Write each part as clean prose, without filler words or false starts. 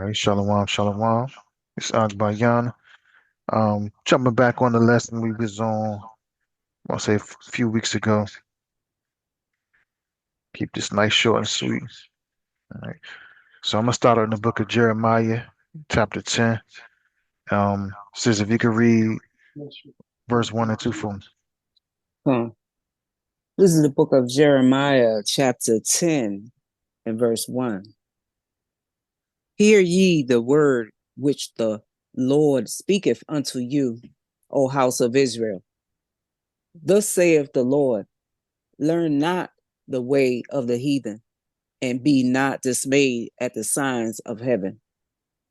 All right, Shalom, Shalom. It's Agbayan. Jumping back on the lesson we was on, I'll say a few weeks ago. Keep this nice, short, and sweet. All right. So I'm gonna start in the book of Jeremiah, chapter 10. Says if you could read verse 1 and 2 for me. Huh. This is the book of Jeremiah, chapter 10, and verse 1. Hear ye the word which the Lord speaketh unto you, O house of Israel. Thus saith the Lord, learn not the way of the heathen, and be not dismayed at the signs of heaven,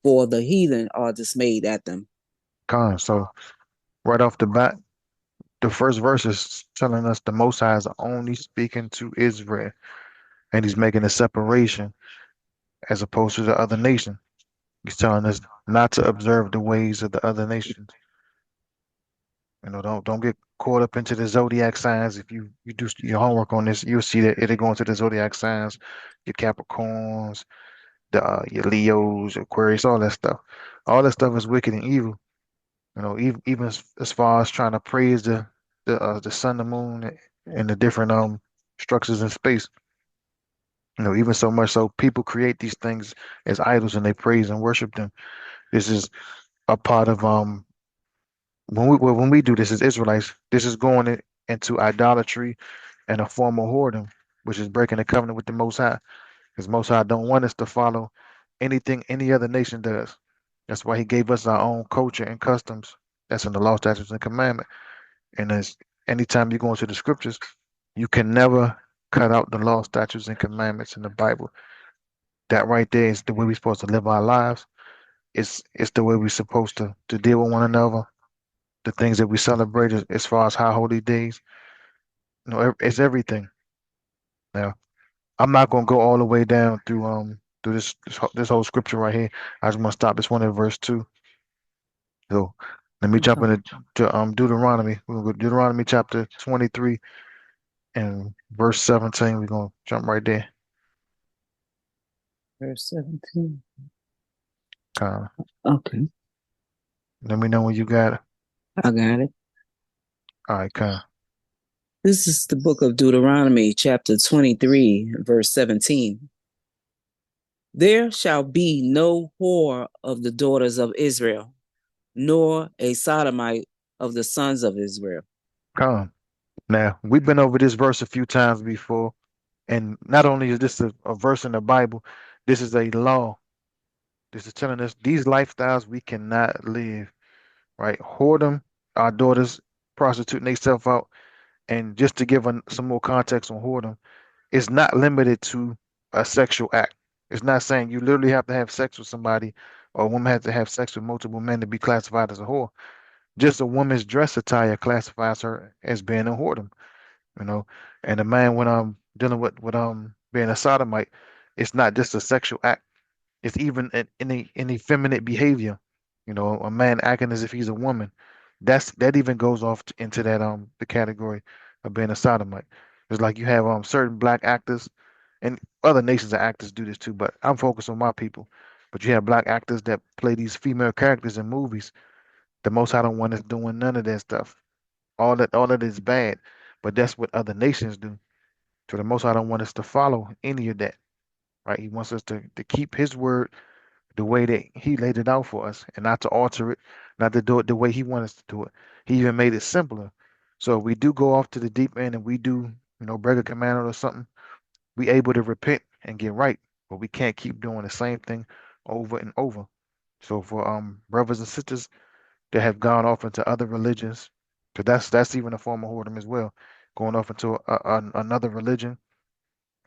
for the heathen are dismayed at them. So right off the bat, the first verse is telling us the Most High is only speaking to Israel, and he's making a separation as opposed to the other nation. He's telling us not to observe the ways of the other nations. Don't get caught up into the zodiac signs. If you do your homework on this, you'll see that it'll go into the zodiac signs, your Capricorns, your Leos, Aquarius, all that stuff. All that stuff is wicked and evil. Even as far as trying to praise the sun, the moon, and the different structures in space. Even so much so people create these things as idols and they praise and worship them. This is a part of when we do this as Israelites, this is going into idolatry and a form of whoredom, which is breaking the covenant with the Most High. Because Most High don't want us to follow anything any other nation does. That's why He gave us our own culture and customs. That's in the law, statutes, and commandment. And as anytime you go into the scriptures, you can never cut out the law, statutes, and commandments in the Bible. That right there is the way we're supposed to live our lives. It's the way we're supposed to deal with one another. The things that we celebrate as far as high holy days. It's everything. Now, I'm not gonna go all the way down through this whole scripture right here. I just want to stop this one at verse 2. So let me jump Okay. into Deuteronomy. We're gonna go to Deuteronomy chapter 23 and verse 17. We're gonna jump right there. Verse 17. Kind of. Okay, Let me know when you got it. I got it. All right, kind This is the book of Deuteronomy, chapter 23, verse 17. There shall be no whore of the daughters of Israel, nor a sodomite of the sons of Israel. Come. Now, we've been over this verse a few times before, and not only is this a verse in the Bible, this is a law. This is telling us these lifestyles we cannot live, right? Whoredom, our daughters prostituting themselves out. And just to give some more context on whoredom, it's not limited to a sexual act. It's not saying you literally have to have sex with somebody or a woman has to have sex with multiple men to be classified as a whore. Just a woman's dress attire classifies her as being a whoredom, you know. And a man when dealing with being a sodomite, it's not just a sexual act. It's even an effeminate behavior. A man acting as if he's a woman. That even goes off into that the category of being a sodomite. It's like you have certain black actors, and other nations of actors do this too. But I'm focused on my people. But you have black actors that play these female characters in movies. The Most I don't want us doing none of that stuff. All that is bad. But that's what other nations do. So the Most I don't want us to follow any of that. Right? He wants us to keep His word the way that He laid it out for us, and not to alter it, not to do it the way He wants us to do it. He even made it simpler. So if we do go off to the deep end and we do, break a commandment or something, we able to repent and get right. But we can't keep doing the same thing over and over. So for brothers and sisters that have gone off into other religions, because that's even a form of whoredom as well, going off into another religion.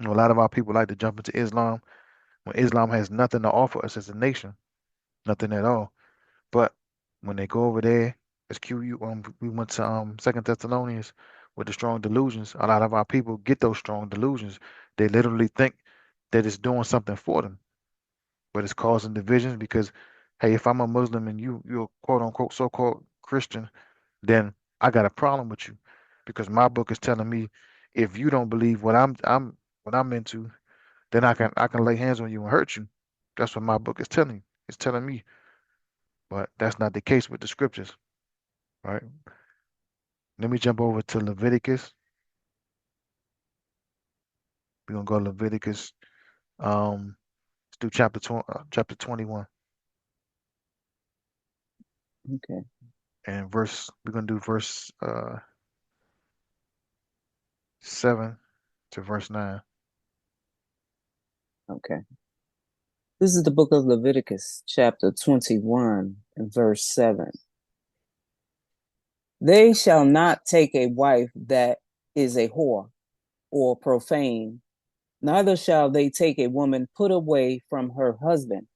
A lot of our people like to jump into Islam when Islam has nothing to offer us as a nation, nothing at all. But when they go over there, as we went to Second Thessalonians with the strong delusions. A lot of our people get those strong delusions. They literally think that it's doing something for them, but it's causing divisions because, hey, if I'm a Muslim and you're quote unquote so-called Christian, then I got a problem with you because my book is telling me if you don't believe what I'm into, then I can lay hands on you and hurt you. That's what my book is telling you. It's telling me, but that's not the case with the scriptures, right? Let me jump over to Leviticus. We're gonna go to Leviticus. Let's do chapter 21 Okay. and verse. We're gonna do verse 7 to verse 9. Okay. This is the book of Leviticus, chapter 21, and verse 7. They shall not take a wife that is a whore or profane, neither shall they take a woman put away from her husband,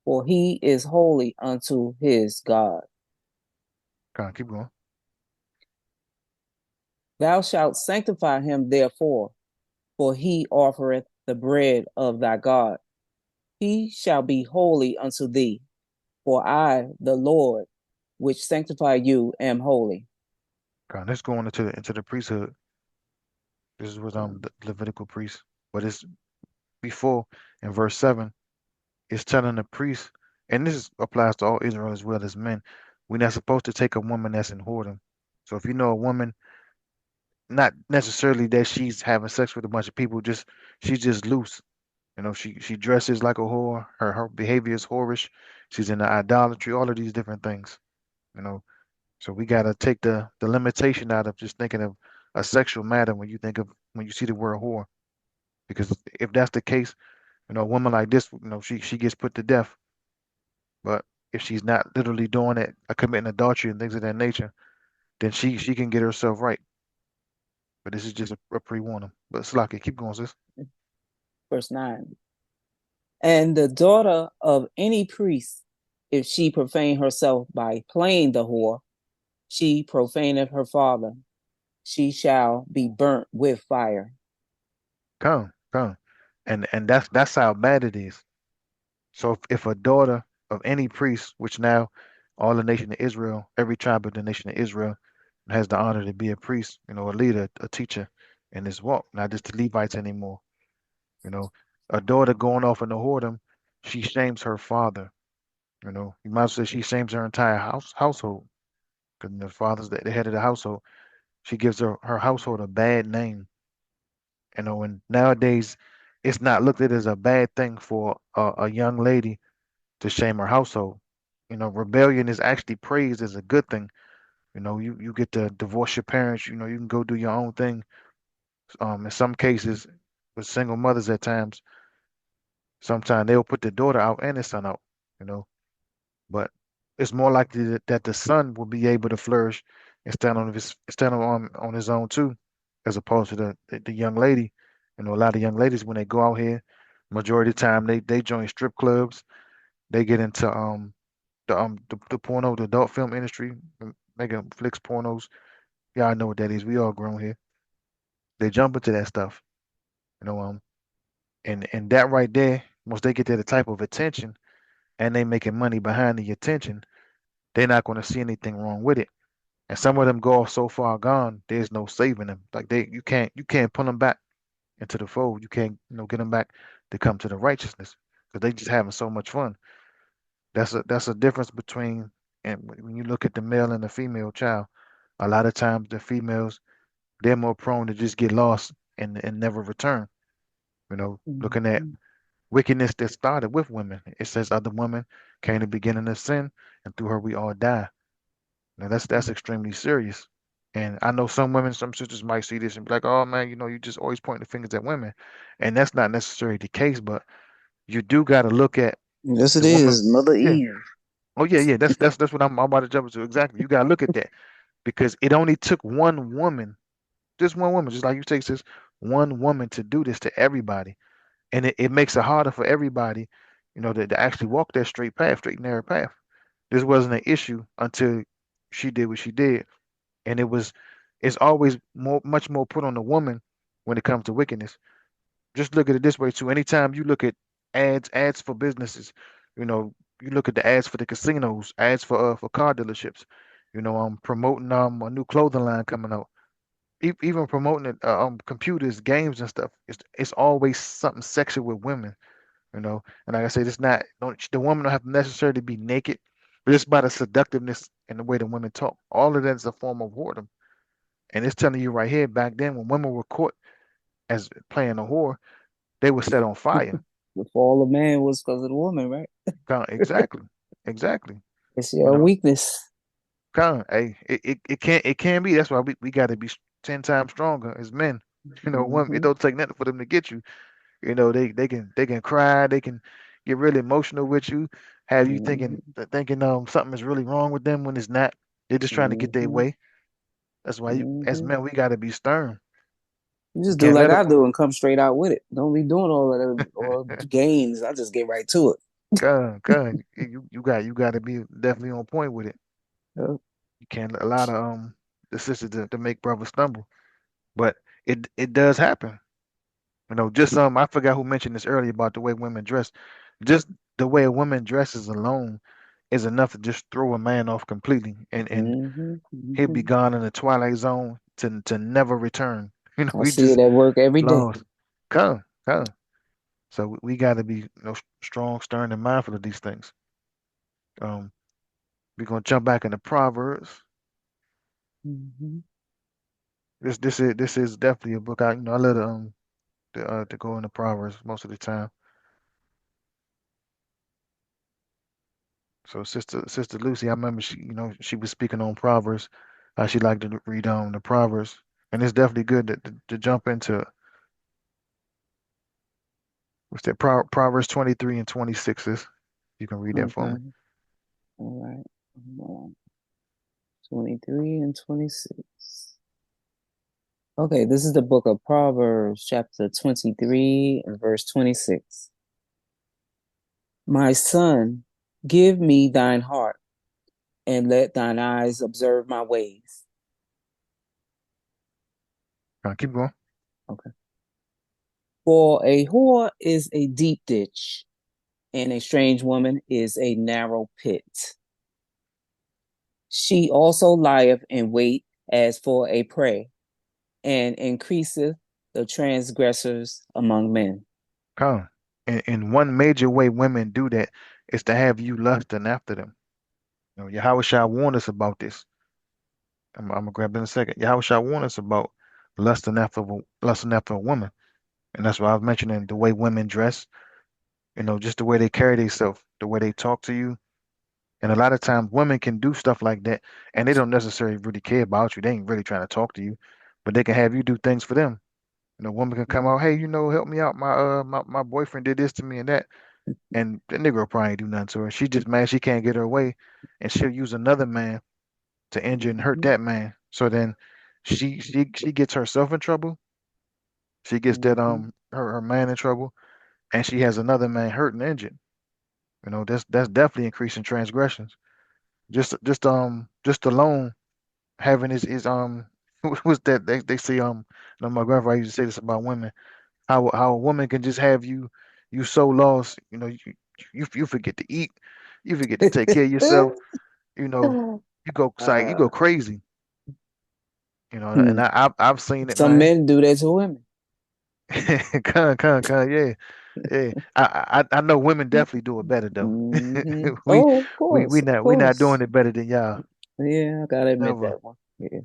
for he is holy unto his God. Kind of keep going. Thou shalt sanctify him therefore, for he offereth the bread of thy God. He shall be holy unto thee, for I, the Lord, which sanctify you, am holy. Let's go on into the priesthood. This is what Okay. the Levitical priest, but it's before in verse 7. It's telling the priest, and applies to all Israel as well as men. We're not supposed to take a woman that's in whoredom. So if you know a woman, not necessarily that she's having sex with a bunch of people, just she's just loose. She dresses like a whore. Her behavior is whorish. She's into idolatry, all of these different things. You know, so we gotta take the limitation out of just thinking of a sexual matter when you see the word whore. Because if that's the case, a woman like this, she gets put to death. But if she's not literally doing it, committing adultery and things of that nature, then she can get herself right. But this is just a pre-warning. But Slaki, keep going, sis. Verse 9. And the daughter of any priest, if she profane herself by playing the whore, she profaneth her father. She shall be burnt with fire. Come. And that's how bad it is. So if a daughter of any priest, which now all the nation of Israel, every tribe of the nation of Israel has the honor to be a priest, a leader, a teacher in this walk, not just the Levites anymore. You know, a daughter going off in the whoredom, she shames her father. You might say she shames her entire household because the father's the head of the household. She gives her household a bad name. And nowadays it's not looked at as a bad thing for a young lady to shame her household. Rebellion is actually praised as a good thing. You get to divorce your parents. You can go do your own thing. In some cases, with single mothers at times, sometimes they'll put the daughter out and the son out. You know, but it's more likely that the son will be able to flourish and stand on his own too, as opposed to the young lady. A lot of young ladies when they go out here, majority of the time they join strip clubs. They get into the porno, the adult film industry, making flicks pornos. Y'all know what that is. We all grown here. They jump into that stuff, you know. And that right there, once they get that type of attention and they making money behind the attention, they're not going to see anything wrong with it. And some of them go off so far gone, there's no saving them. Like you can't pull them back into the fold. You can't, get them back to come to the righteousness because they just having so much fun. That's a difference between and when you look at the male and the female child. A lot of times the females they're more prone to just get lost and never return. Looking at Mhm. wickedness that started with women. It says other women came to the beginning of sin, and through her we all die. Now that's extremely serious. And I know some women, some sisters might see this and be like, "Oh man, you just always pointing the fingers at women," and that's not necessarily the case. But you do got to look at Yes, it the woman. is. Mother Yeah. Eve. Oh yeah. That's what I'm about to jump into. Exactly. You got to look at that because it only took one woman, just one woman, just like you say, sis, one woman to do this to everybody, and it makes it harder for everybody, to actually walk that straight path, straight and narrow path. This wasn't an issue until she did what she did, and it's always much more put on the woman when it comes to wickedness. Just look at it this way too. Anytime you look at ads for businesses, you know, you look at the ads for the casinos, ads for car dealerships, promoting a new clothing line coming out, even promoting it, computers, games and stuff. It's always something sexual with women. you know. And like I said, it's not don't the woman don't have to necessarily be naked, but it's about the seductiveness and the way the women talk. All of that is a form of whoredom. And it's telling you right here, back then when women were caught as playing a whore, they were set on fire. The fall of man was because of the woman, right? Exactly, exactly. It's You your know, weakness. hey, it can be. That's why we got to be 10 times stronger as men. You know, women, it Hmm. don't take nothing for them to get you. You know, they can cry, they can get really emotional with you, have you thinking Hmm. thinking something is really wrong with them when it's not. They're just trying to get their Hmm. way. That's why as Hmm. men we got to be stern. You We just do can't like let it. I do and come straight out with it. Don't be doing all of them or games. I just get right to it. God, you got to be definitely on point with it. Yeah. You can't allow the sisters to make brothers stumble. But it does happen. You know, just I forgot who mentioned this earlier about the way women dress. Just the way a woman dresses alone is enough to just throw a man off completely, and Hmm. he'll be Hmm. gone in the twilight zone to never return. You know, I he see it just at work every day. lost. Come. So we got to be strong, stern, and mindful of these things. Um, we're gonna jump back into Proverbs. Hmm. This is definitely a book I love to go into Proverbs most of the time. So Sister Lucy, I remember she was speaking on Proverbs. She liked to read the Proverbs, and it's definitely good to jump into what's that Proverbs 23 and 26 is. You can read that for me. Okay. All right. 23 and 26. Okay, this is the book of Proverbs, chapter 23 and verse 26. My son, give me thine heart and let thine eyes observe my ways. Keep going. Okay. For a whore is a deep ditch, and a strange woman is a narrow pit. She also lieth in wait as for a prey, and increaseth the transgressors among men. Come. And one major way women do that is to have you lusting after them. Yahweh Shah warned us about this. I'm gonna grab it in a second. Yahweh Shah warned us about lusting after a woman, and that's why I was mentioning the way women dress. Just the way they carry themselves, the way they talk to you. And a lot of times women can do stuff like that and they don't necessarily really care about you. They ain't really trying to talk to you, but they can have you do things for them. A woman can come out, hey, help me out. My boyfriend did this to me and that. And the nigga will probably ain't do nothing to her. She just mad she can't get her way. And she'll use another man to injure and hurt Mhm, that man. So then she gets herself in trouble. She gets that mhm, her man in trouble and she has another man hurt and injured. That's definitely increasing transgressions. Just alone having his what was that they say my grandfather used to say this about women, how a woman can just have you so lost, you forget to eat, you forget to take care of yourself, you know you go uh, crazy, hmm. and I've seen it, Some man. men do that to women. Yeah, yeah. I know women definitely do it better though. Hmm. we Oh, of we we course, of not we not course. doing it better than y'all. Yeah, I gotta admit Never. that one. Yeah.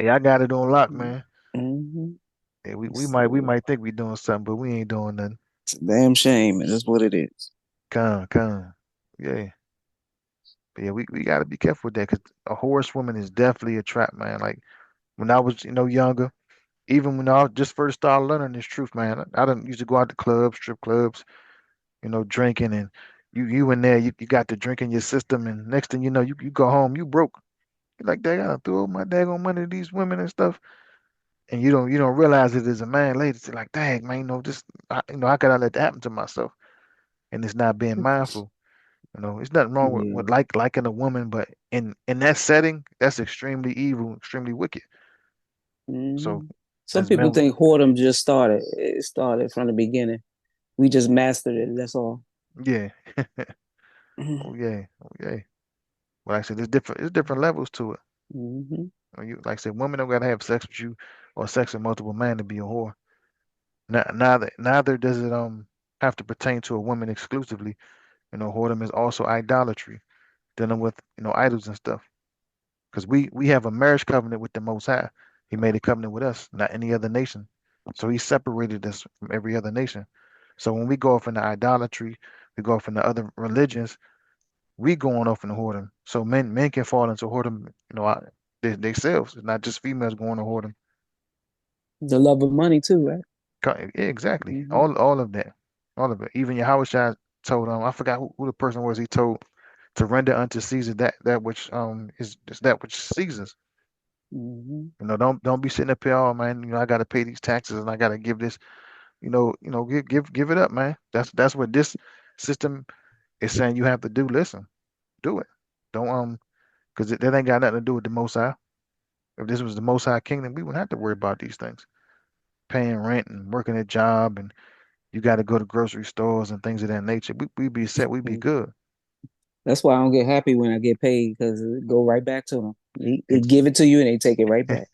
Yeah, I got it on lock, man. Hmm. Yeah, we It's, might we might think we doing something, but we ain't doing nothing. it's a damn shame, and that's what it is. Con. Yeah. But yeah, we gotta be careful with that because a horsewoman is definitely a trap, man. Like when I was, younger, even when I just first started learning this truth, man, I didn't used to go out to clubs, strip clubs, drinking and you in there, you got the drink in your system and next thing you know, you go home, you broke. You're like, dang, I threw all my daggone money to these women and stuff. And you don't realize it as a man later. It's like, dang, man, how could I let that happen to myself? And it's not being mindful. It's nothing wrong with, Yeah. liking a woman, but in that setting, that's extremely evil, extremely wicked. So Hmm. Some as people men, think whoredom just started. It started from the beginning. We just mastered it. That's all. yeah, oh yeah, oh yeah. But like I said, there's different levels to it. Hmm. Like I said, women don't gotta have sex with you or sex with multiple men to be a whore. Neither does it have to pertain to a woman exclusively. Whoredom is also idolatry, dealing with idols and stuff. Because we have a marriage covenant with the Most High. He made a covenant with us, not any other nation. So he separated us from every other nation. So when we go off into idolatry, we go off into other religions, we going off into whoredom. So men can fall into whoredom, themselves. It's not just females going to whoredom. The love of money too, right? Yeah, exactly. Hmm. All of that. All of it. Even Yahweh Shai told I forgot who the person was he told to render unto Caesar that which is that which Caesar's. Hmm. Don't be sitting up here, oh man, I gotta pay these taxes and I gotta give this, give it up, man. That's what this system is saying you have to do. Listen, do it. Don't because that ain't got nothing to do with the Most High. If this was the Most High Kingdom, we wouldn't have to worry about these things. Paying rent and working a job and you got to go to grocery stores and things of that nature. We'd be set. We'd be good. That's why I don't get happy when I get paid because it go right back to them. They Ex- give it to you and they take it right back.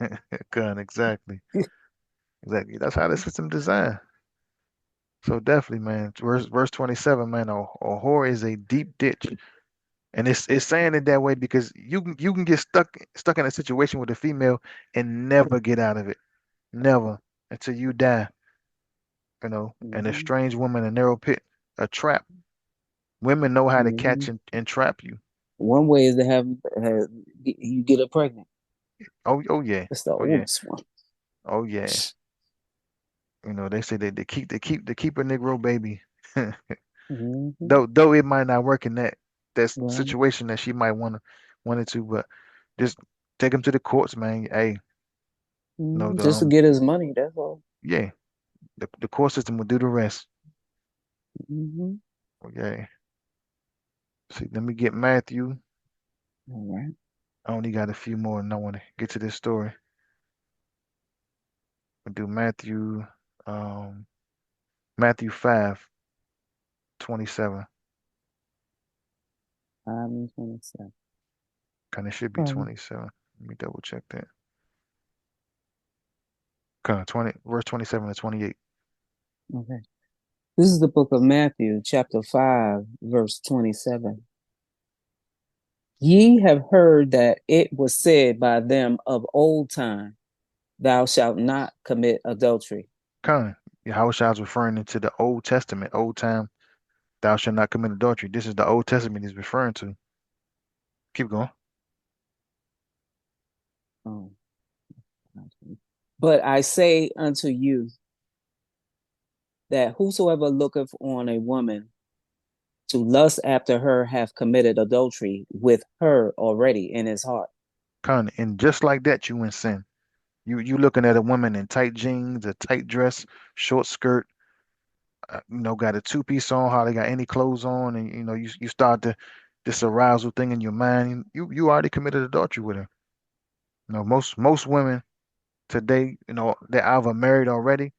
Gun, exactly. Exactly. That's how the system designed. So definitely, man. Verse 27, man. A whore is a deep ditch, and it's saying it that way because you can get stuck in a situation with a female and never get out of it, never until you die. And a Hmm. strange woman, a narrow pit, a trap. Women know how to catch Hmm. and trap you. One way is to have you get her pregnant. Oh yeah, That's the oh yeah, oldest one. oh yeah. They say they keep a Negro baby. Hmm. Though it might not work in that Right. situation that she might wanted to, but just take him to the courts, man. Hey, Hmm. the Just to get his money. That's all. yeah, the court system will do the rest. Hmm. Okay. See, let me get Matthew. All right. I only got a few more, and I want to get to this story. We'll do um, Matthew 5:27. 5 and 27. Kind of should be All right. 27. Let me double check that. Kind of 20, verse 27 to 28. Okay. This is the book of Matthew, chapter 5, verse 27. Ye have heard that it was said by them of old time, thou shalt not commit adultery. Kind of. Yahushua is referring into the Old Testament, old time. Thou shalt not commit adultery. This is the Old Testament he's referring to. Keep going. Oh, but I say unto you that whosoever looketh on a woman to lust after her hath committed adultery with her already in his heart. Kind of. And just like that, you in sin. You looking at a woman in tight jeans, a tight dress, short skirt, got a two-piece on, hardly got any clothes on, and you start this arousal thing in your mind. You already committed adultery with her. Most women today, they're either married already,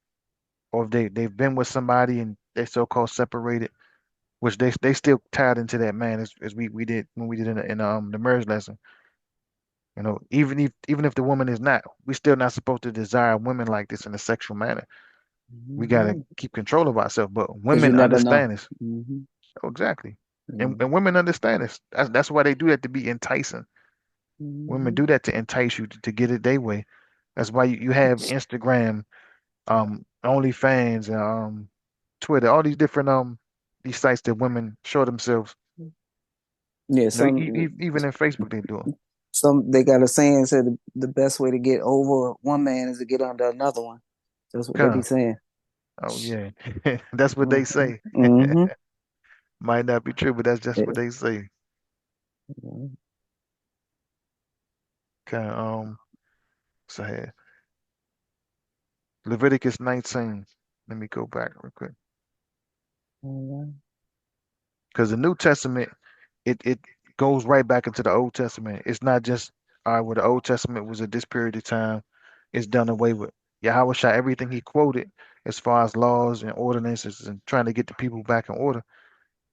or if they've been with somebody and they so-called separated, which they still tied into that man as we did when we did in the marriage lesson. Even if the woman is not, we still not supposed to desire women like this in a sexual manner. We gotta Because keep control of ourselves. But you women never know. understand this. Hmm. Oh, exactly. And Hmm. women understand this. That's why they do that to be enticing. Women Hmm. do that to entice you to get it their way. That's why you have Instagram, OnlyFans, Twitter, all these different these sites that women show themselves. Yeah, Even in Facebook they do it. some they got a saying said the best way to get over one man is to get under another one. That's what they be Come. saying. Oh yeah. That's what they Hmm. say. Hmm. Might not be true, but that's just what they say. Okay, so here, Leviticus 19. Let me go back real quick. Because the New Testament, it goes right back into the Old Testament. It's not just all right, well, the Old Testament was at this period of time, it's done away with. Yahweh Shai, everything he quoted as far as laws and ordinances and trying to get the people back in order,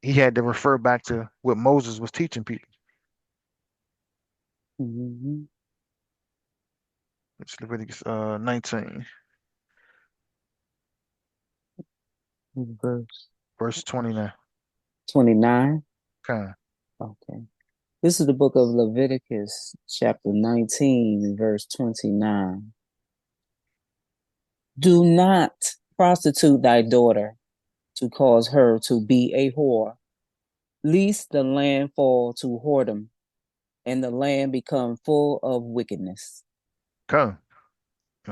he had to refer back to what Moses was teaching people. Hmm. It's Leviticus 19. Verse. verse 29. 29. Con, Okay. This is the book of Leviticus, chapter 19, verse 29. Do not prostitute thy daughter to cause her to be a whore, lest the land fall to whoredom, and the land become full of wickedness. con.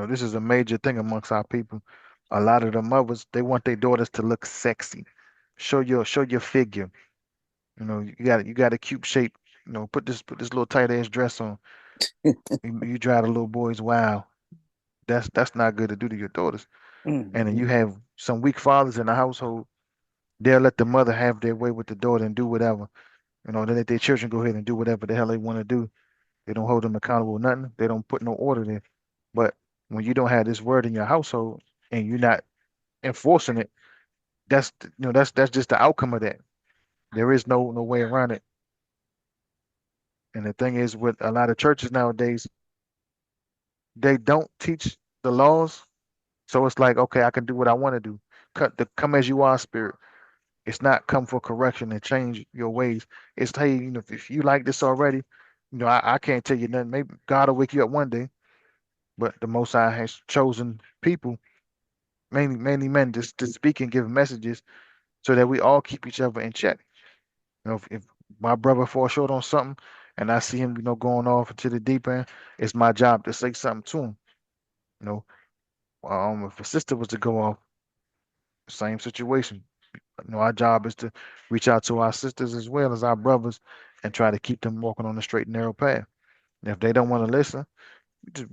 This is a major thing amongst our people. A lot of the mothers, they want their daughters to look sexy. Show your figure. You got a cute shape. Put this little tight ass dress on. You drive the little boys wild. That's not good to do to your daughters. And then you Mhm, have some weak fathers in the household. They'll let the mother have their way with the daughter and do whatever. They let their children go ahead and do whatever the hell they want to do. They don't hold them accountable, nothing. They don't put no order there. But when you don't have this word in your household and you're not enforcing it, that's just the outcome of that. There is no way around it. And the thing is, with a lot of churches nowadays, they don't teach the laws. So it's like, okay, I can do what I want to do. Cut the come as you are spirit. It's not come for correction and change your ways. It's hey, if you like this already, I can't tell you nothing. Maybe God will wake you up one day, but the Most High has chosen people, mainly men, just to speak and give messages so that we all keep each other in check. If my brother falls short on something and I see him, going off into the deep end, it's my job to say something to him. You know, if a sister was to go off, same situation. Our job is to reach out to our sisters as well as our brothers and try to keep them walking on the straight and narrow path. And if they don't want to listen, we just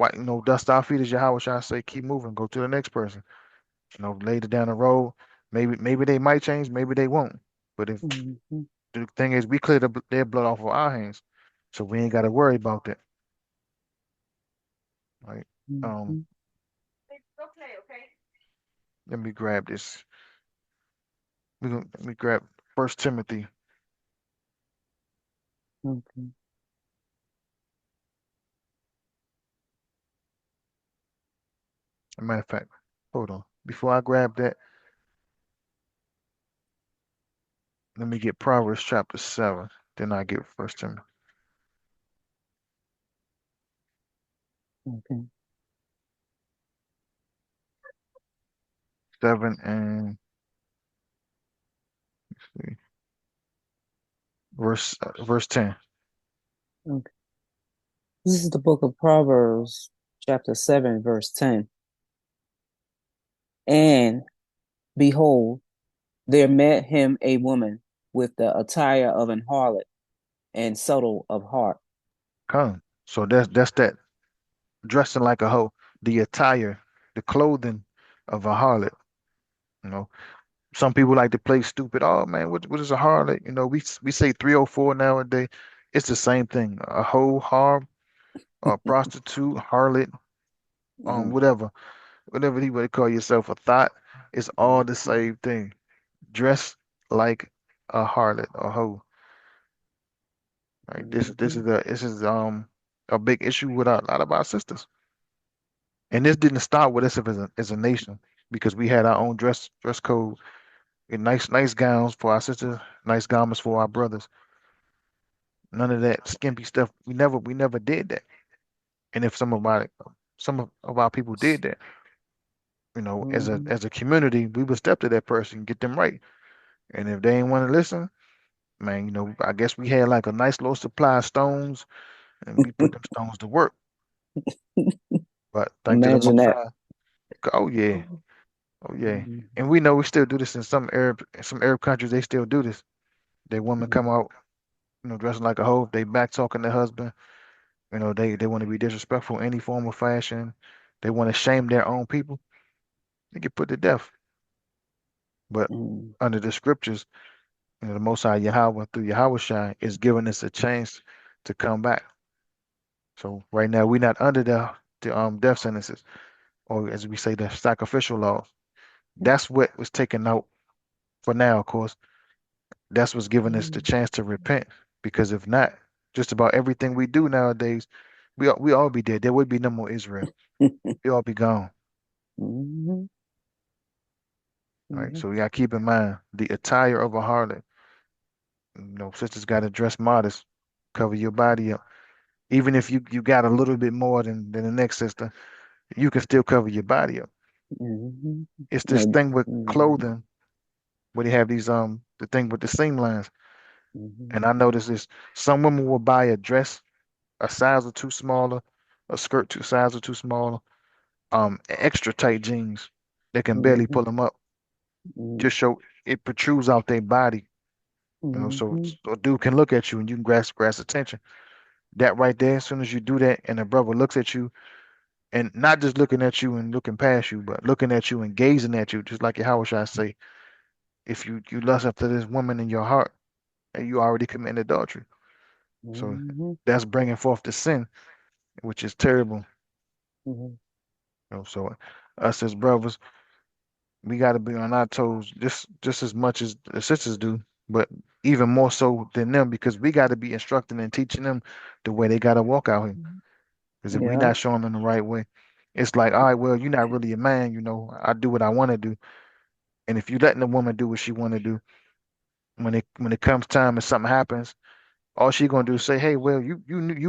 dust our feet as Yahweh shall say, keep moving, go to the next person. Later down the road, maybe they might change, maybe they won't. But if mhm, the thing is, we clear their blood off of our hands, so we ain't got to worry about that. Right? Um, mhm. let me grab this. Let me grab First Timothy. Okay. As a matter of fact, hold on. Before I grab that, let me get Proverbs chapter 7. Then I get First Timothy Okay. 7 and see, verse 10. Okay. This is the book of Proverbs, chapter 7, verse 10. And behold, there met him a woman with the attire of an harlot and subtle of heart. Come. So that's that dressing like a hoe, the attire, the clothing of a harlot. You know, some people like to play stupid. Oh man, what is a harlot? We say 304 nowadays. It's the same thing. A hoe, harm, a prostitute, harlot, Mm, whatever he would call yourself, a thought. It's all the same thing. Dress like a harlot or hoe. Right? mhm, This is a big issue with a lot of our sisters. And this didn't start with us as a nation because we had our own dress code and nice gowns for our sisters, nice garments for our brothers. None of that skimpy stuff. We never did that. And if some of our people did that, as a mhm, as a community, we would step to that person, get them right. And if they ain't want to listen, man, I guess we had like a nice little supply of stones, and we put them stones to work. But thank to the Imagine Most that. High. Oh yeah, oh yeah. Mhm, And we know we still do this in some Arab countries. They still do this. They women come out, dressing like a hoe. They back talking their husband. They want to be disrespectful in any form of fashion. They want to shame their own people. They get put to death. But mhm, under the scriptures, the Most High Yahweh through Yahweh Shai is giving us a chance to come back. So right now we're not under the death sentences, or as we say, the sacrificial laws. That's what was taken out for now, of course. That's what's giving us the mhm, chance to repent. Because if not, just about everything we do nowadays, we all be dead. There would be no more Israel. We all be gone. mhm. right? Mhm. So we gotta keep in mind the attire of a harlot. Sisters gotta dress modest, cover your body up. Even if you got a little bit more than the next sister, you can still cover your body up. Mhm. It's this No. thing with Mhm. clothing where they have these the thing with the seam lines. Mhm. And I noticed this some women will buy a dress a size or two smaller, a skirt two size or two smaller, extra tight jeans that can barely Mhm. pull them up, Mhm. just show it protrudes out their body. So, Mhm. so a dude can look at you and you can grasp attention. That right there, as soon as you do that, and a brother looks at you, and not just looking at you and looking past you, but looking at you and gazing at you, just like how should I say, if you lust after this woman in your heart, and you already committed adultery. So Mhm. that's bringing forth the sin, which is terrible. Mhm. So us as brothers, we got to be on our toes just as much as the sisters do, but even more so than them because we got to be instructing and teaching them the way they got to walk out here. Because if we Yeah. not showing them the right way, it's like, all right, well, you're not really a man, I do what I want to do, and if you letting the woman do what she want to do, when it comes time and something happens, all she gonna do is say, hey, well, you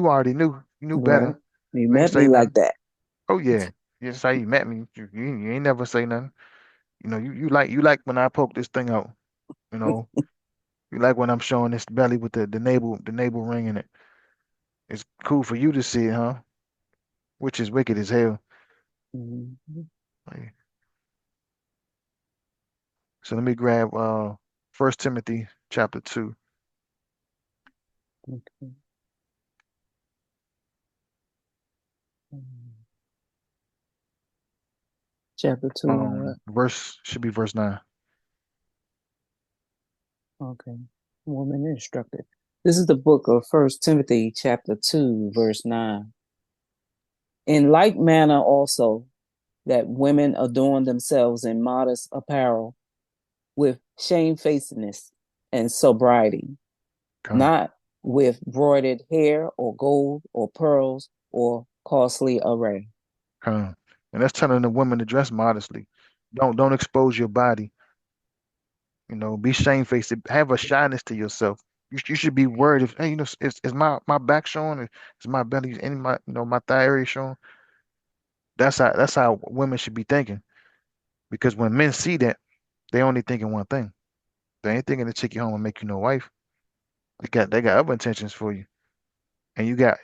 already knew Right. better. You You ain't met me say like nothing. that. Oh yeah, just how you met me. You ain't never say nothing. You like when I poke this thing out. You know, you like when I'm showing this belly with the navel ring in it. It's cool for you to see it, huh? Which is wicked as hell. Mhm. Like, so let me grab First Timothy chapter 2, Okay. Mhm. Chapter 2 and what? verse should be verse 9. Okay. Woman instructed. This is the book of First Timothy, chapter 2, verse 9. In like manner also that women adorn themselves in modest apparel with shamefacedness and sobriety, Come, not with broidered hair or gold or pearls or costly array. come, and that's telling the woman to dress modestly. Don't expose your body. Be shamefaced. Have a shyness to yourself. You should be worried if hey, is my back showing? Is my belly any my my thigh area showing? That's how women should be thinking. Because when men see that, they only thinking one thing. They ain't thinking to take you home and make you no wife. They got other intentions for you. And you got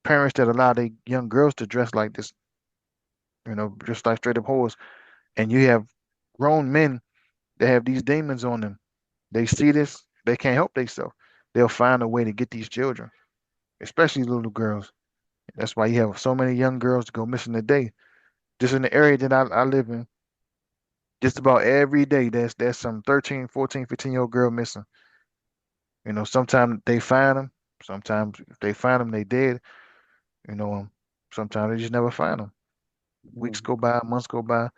parents that allow their young girls to dress like this, just like straight up whores. And you have grown men that have these demons on them. They see this, they can't help themselves. They'll find a way to get these children, especially little girls. That's why you have so many young girls go missing today. Just in the area that I live in, just about every day there's some 13, 14, 15-year-old girl missing. Sometimes they find them. Sometimes if they find them, they dead. You know, um, Sometimes they just never find them. Weeks Mhm. go by, months go by.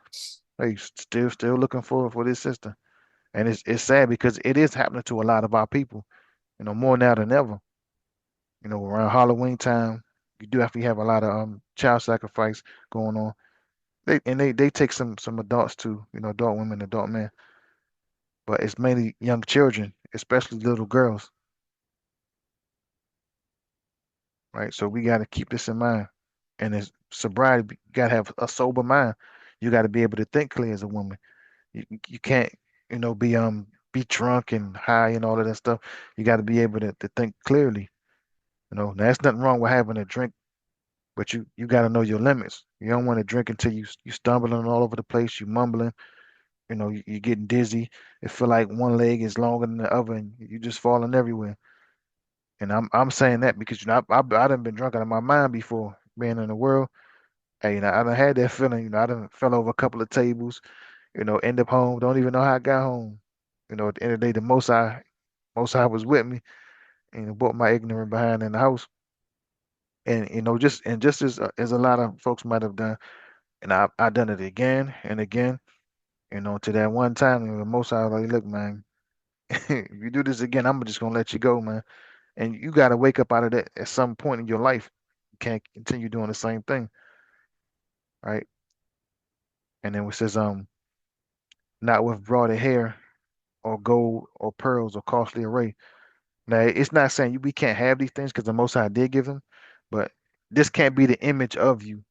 Hey, still looking for this sister, and it's sad because it is happening to a lot of our people. More now than ever. Around Halloween time, you do have a lot of child sacrifice going on. They take some adults too. Adult women, adult men, but it's mainly young children, especially little girls, right? So we got to keep this in mind. And it's sobriety. You got to have a sober mind. You got to be able to think clear as a woman. You can't, be drunk and high and all of that stuff. You got to be able to think clearly. Now there's nothing wrong with having a drink, but you got to know your limits. You don't want to drink until you stumbling all over the place. You mumbling. You're getting dizzy. It feel like one leg is longer than the other, and you just falling everywhere. And I'm saying that because I done been drunk out of my mind before being in the world. Hey, I done had that feeling. I done fell over a couple of tables. End up home. Don't even know how I got home. At the end of the day, the most I was with me, and brought my ignorant behind in the house. And just as a lot of folks might have done, and I done it again and again. To that one time, the most I was like, look, man, if you do this again, I'm just gonna let you go, man. And you gotta wake up out of that at some point in your life. You can't continue doing the same thing, right? And then it says, not with broader hair or gold or pearls or costly array. Now, it's not saying we can't have these things because the Most High did give them, but this can't be the image of you.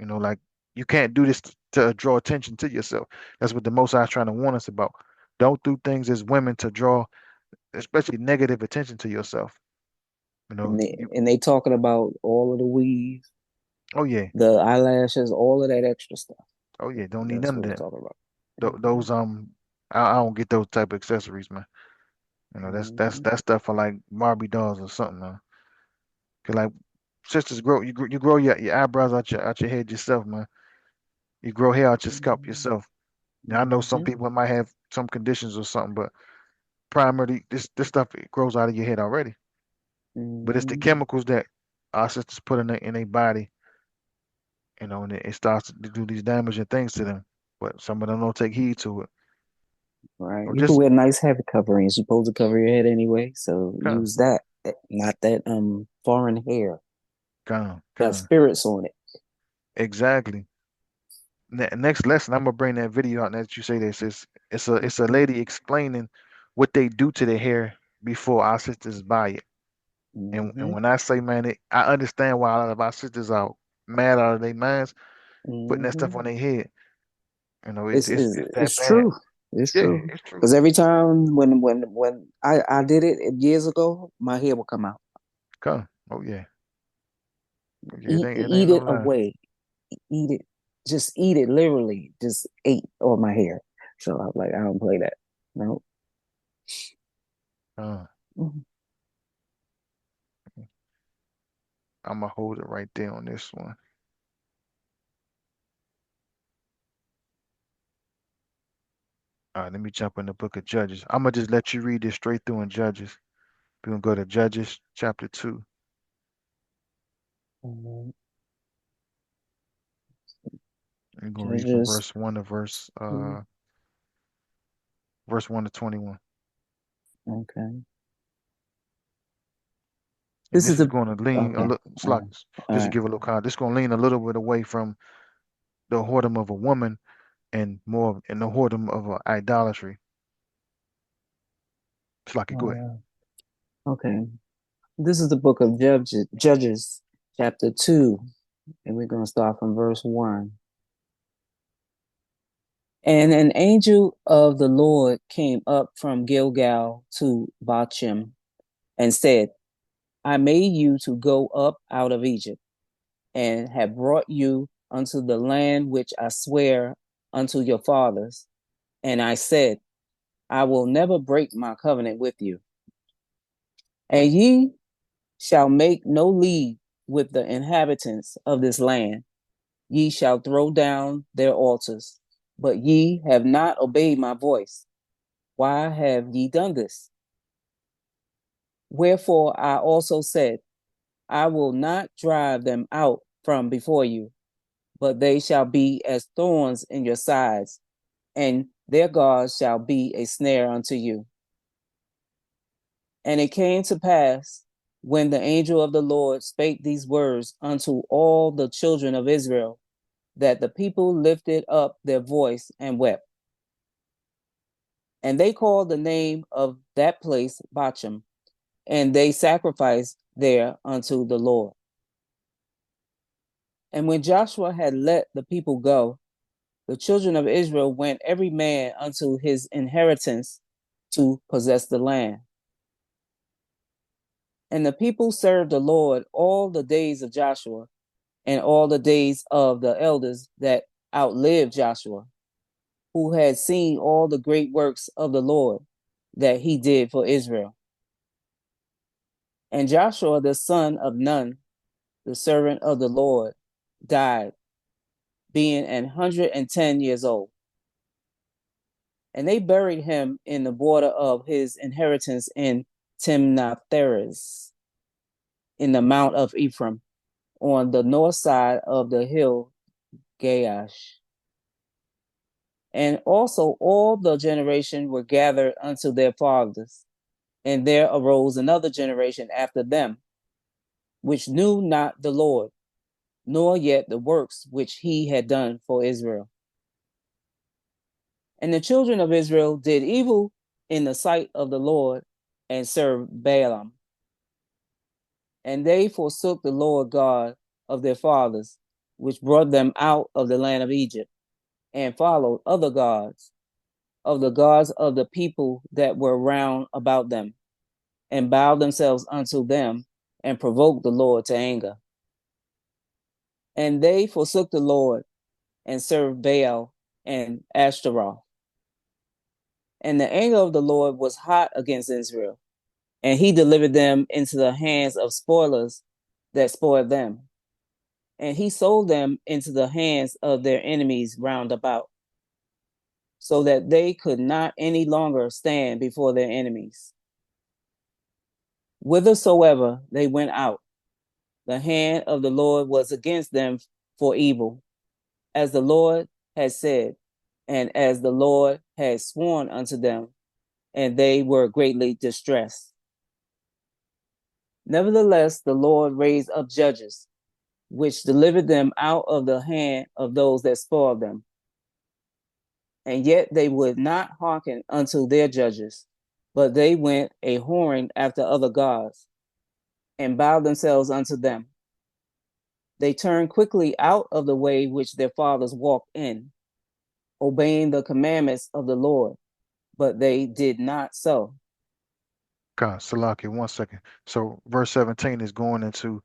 Like you can't do this to draw attention to yourself. That's what the Most High is trying to warn us about. Don't do things as women to draw, especially negative attention to yourself. You. And they talking about all of the weave, Oh yeah, the eyelashes, all of that extra stuff. oh yeah. Don't need That's none of what we're that. talking about. Those I don't get those type of accessories, man. That's Mm-hmm. that stuff for like Barbie dolls or something, man. 'Cause like sisters you grow your eyebrows out your head yourself, man. You grow hair out your scalp yourself. Now I know some Mm-hmm. people might have some conditions or something, but primarily this stuff it grows out of your head already. But it's the Mm-hmm. chemicals that our sisters put in their body, and it starts to do these damaging things to them. But some of them don't take heed to it. Right. Or You can just wear nice heavy coverings. You're supposed to cover your head anyway, so kind use that. Not that foreign hair. Got kind spirits on it. exactly. Next lesson, I'm gonna bring that video out. Now that you say this, it's a lady explaining what they do to their hair before our sisters buy it. And Mm-hmm. when I say, man, I understand why a lot of our sisters are mad out of their minds putting that stuff Mm-hmm. on their head. It's It's, it's it's it's that it's bad. true. It's Yeah, true. it's true. Because every time when I did it years ago, my hair would come out. Come. Oh yeah. Oh, yeah. It ain't Eat no it lie. away. Eat it. Just eat it. Literally, just ate all my hair. So I was like, I don't play that. No. Uh, Mhm. I'm gonna hold it right there on this one. All right, let me jump in the book of Judges. I'm gonna just let you read this straight through in Judges. We're gonna go to Judges chapter 2. Mhm. We're gonna read from Judges. verse 1 to Mhm. verse 1 to 21. Okay. And This is this is the going to lean a okay. little, All just to right. give a little context, this is going to lean a little bit away from the whoredom of a woman and more in the whoredom of idolatry. It's like a All good. right. Okay. This is the book of Judges, chapter 2, and we're going to start from verse 1. And an angel of the Lord came up from Gilgal to Bochim and said, I made you to go up out of Egypt and have brought you unto the land which I swear unto your fathers. And I said, I will never break my covenant with you. And ye shall make no league with the inhabitants of this land. Ye shall throw down their altars, but ye have not obeyed my voice. Why have ye done this? Wherefore I also said, I will not drive them out from before you, but they shall be as thorns in your sides, and their gods shall be a snare unto you. And it came to pass, when the angel of the Lord spake these words unto all the children of Israel, that the people lifted up their voice and wept. And they called the name of that place Bachem, and they sacrificed there unto the Lord. And when Joshua had let the people go, the children of Israel went every man unto his inheritance to possess the land. And the people served the Lord all the days of Joshua and all the days of the elders that outlived Joshua, who had seen all the great works of the Lord that he did for Israel. And Joshua the son of Nun, the servant of the Lord, died, being 110 years old. And they buried him in the border of his inheritance in Timnath-Theres, in the mount of Ephraim, on the north side of the hill Gaash. And also all the generation were gathered unto their fathers. And there arose another generation after them, which knew not the Lord, nor yet the works which he had done for Israel. And the children of Israel did evil in the sight of the Lord and served Balaam. And they forsook the Lord God of their fathers, which brought them out of the land of Egypt, and followed other gods, of the gods of the people that were round about them, and bowed themselves unto them, and provoked the Lord to anger. And they forsook the Lord, and served Baal and Ashtaroth. And the anger of the Lord was hot against Israel, and he delivered them into the hands of spoilers that spoiled them. And he sold them into the hands of their enemies round about, so that they could not any longer stand before their enemies. Whithersoever they went out, the hand of the Lord was against them for evil, as the Lord had said, and as the Lord had sworn unto them, and they were greatly distressed. Nevertheless, the Lord raised up judges, which delivered them out of the hand of those that spoiled them. And yet they would not hearken unto their judges, but they went a whoring after other gods, and bowed themselves unto them. They turned quickly out of the way which their fathers walked in, obeying the commandments of the Lord, but they did not so. God, Salaki, 1 second. So verse 17 is going into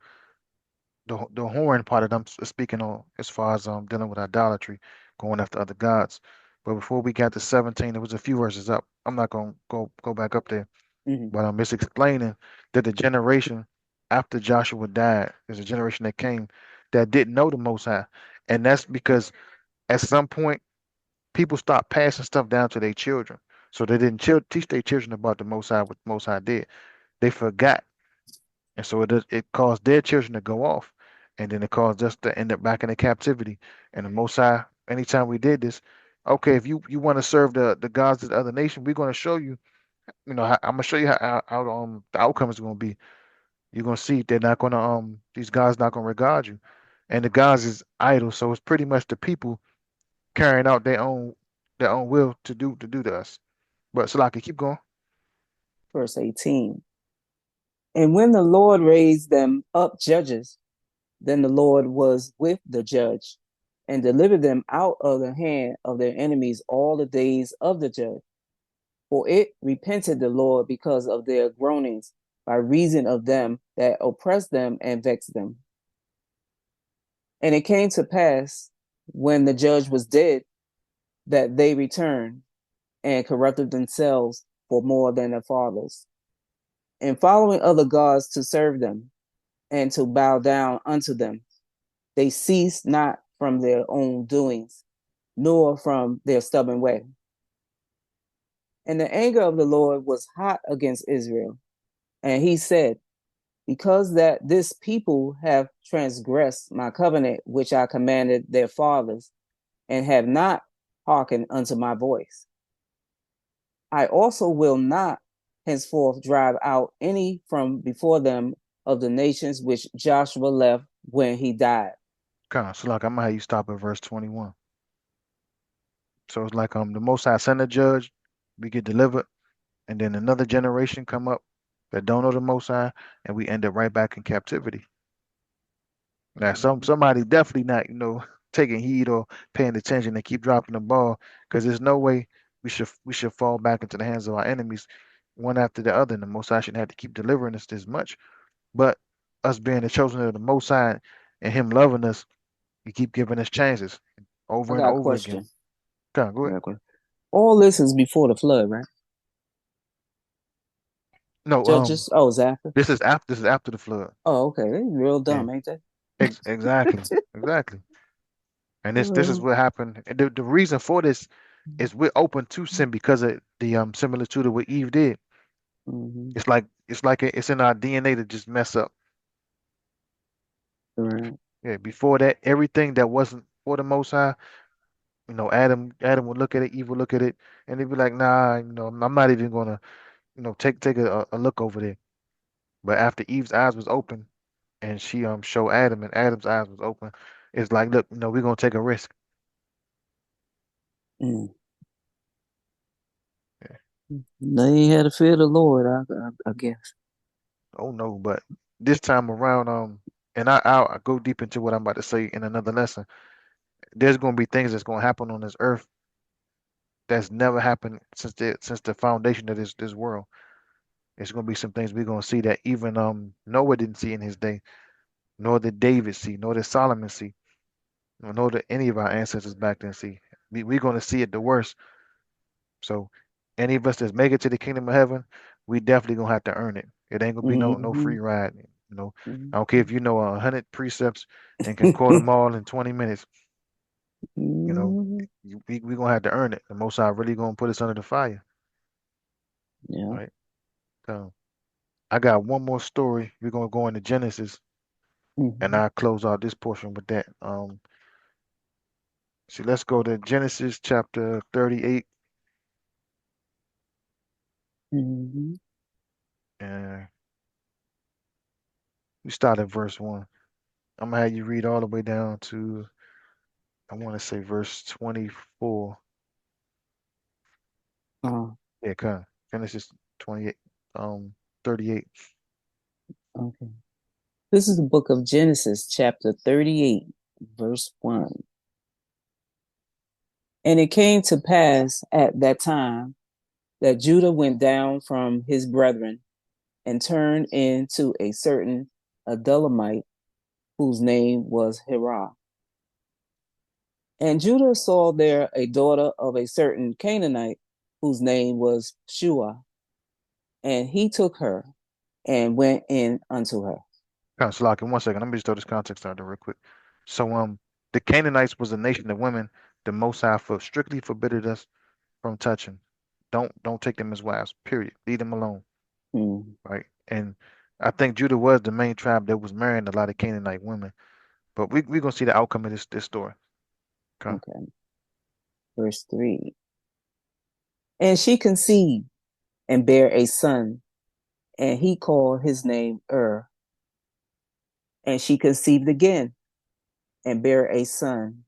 the whoring part that I'm speaking on as far as dealing with idolatry, going after other gods. But before we got to 17, there was a few verses up. I'm not gonna go back up there, Mhm. but it's explaining that the generation after Joshua died, there's a generation that came that didn't know the Most High, and that's because at some point people stopped passing stuff down to their children, so they didn't teach their children about the Most High, what the Most High did. They forgot, and so it caused their children to go off, and then it caused us to end up back in the captivity. And the Most High, anytime we did this, okay, if you want to serve the gods of the other nation, we're going to show you. I'm gonna show you how the outcome is going to be. You're going to see they're not going to these gods not going to regard you, and the gods is idle. So it's pretty much the people carrying out their own will to do to us. But Salaki, keep going. Verse 18. And when the Lord raised them up judges, then the Lord was with the judge, and delivered them out of the hand of their enemies all the days of the judge. For it repented the Lord because of their groanings, by reason of them that oppressed them and vexed them. And it came to pass, when the judge was dead, that they returned and corrupted themselves for more than their fathers, and following other gods to serve them and to bow down unto them. They ceased not from their own doings, nor from their stubborn way. And the anger of the Lord was hot against Israel. And he said, because that this people have transgressed my covenant which I commanded their fathers, and have not hearkened unto my voice, I also will not henceforth drive out any from before them of the nations which Joshua left when he died. Kind of Salaki, I'm gonna have you stop at verse 21. So it's like the Most High send a judge, we get delivered, and then another generation come up that don't know the Most High, and we end up right back in captivity. Now, somebody definitely not, taking heed or paying attention. They keep dropping the ball because there's no way we should fall back into the hands of our enemies, one after the other. And the Most High shouldn't have to keep delivering us this much. But us being the chosen of the Most High and Him loving us, He keep giving us chances I over and got a over again. question. Come on, go I ahead. got a question. All this is before the flood, right? No, Judges? Oh, it's after? this is after the flood. Oh, okay. They real Yeah, dumb, ain't they? exactly, exactly. And this is Uh, what happened. And the reason for this is we're open to sin because of the similitude of what Eve did. mhm. It's in our DNA to just mess up. Right. Yeah, before that, everything that wasn't for the Most High, Adam would look at it, Eve would look at it, and they'd be like, nah, I'm not even gonna, take a look over there. But after Eve's eyes was open and she showed Adam and Adam's eyes was open, it's like, look, we're gonna take a risk. Mm. They ain't had to fear the Lord, I guess. Oh no, but this time around, and I'll go deep into what I'm about to say in another lesson. There's gonna be things that's gonna happen on this earth that's never happened since the foundation of this world. It's gonna be some things we're gonna see that even Noah didn't see in his day, nor did David see, nor did Solomon see, nor did any of our ancestors back then see. We're gonna see it the worst. So any of us that make it to the kingdom of heaven, we definitely gonna have to earn it. It ain't gonna be no Mm-hmm. free ride. You know, I don't care Mm-hmm. if you know 100 precepts and can quote them all in 20 minutes. You know, Hmm. we gonna have to earn it. The Most High really gonna put us under the fire, Yeah. right? So I got one more story. We're gonna go into Genesis, and Mm-hmm. I'll close out this portion with that. See, let's go to Genesis chapter 38, Mm-hmm. and we start at verse 1. I'm gonna have you read all the way down to, I want to say, verse 24. Uh, Yeah, kind of. Genesis 28, 38. okay. This is the book of Genesis, chapter 38, verse 1. And it came to pass at that time that Judah went down from his brethren and turned into a certain Adullamite whose name was Hirah. And Judah saw there a daughter of a certain Canaanite whose name was Shua, and he took her and went in unto her. Kind of slacking. One second. Let me just throw this context out there real quick. So, the Canaanites was a nation of women the Most High for strictly forbidded us from touching. Don't take them as wives. Period. Leave them alone. Mm, Right. And I think Judah was the main tribe that was marrying a lot of Canaanite women. But we gonna see the outcome of this story. Okay. okay, verse 3. And she conceived and bare a son, and he called his name And she conceived again and bare a son,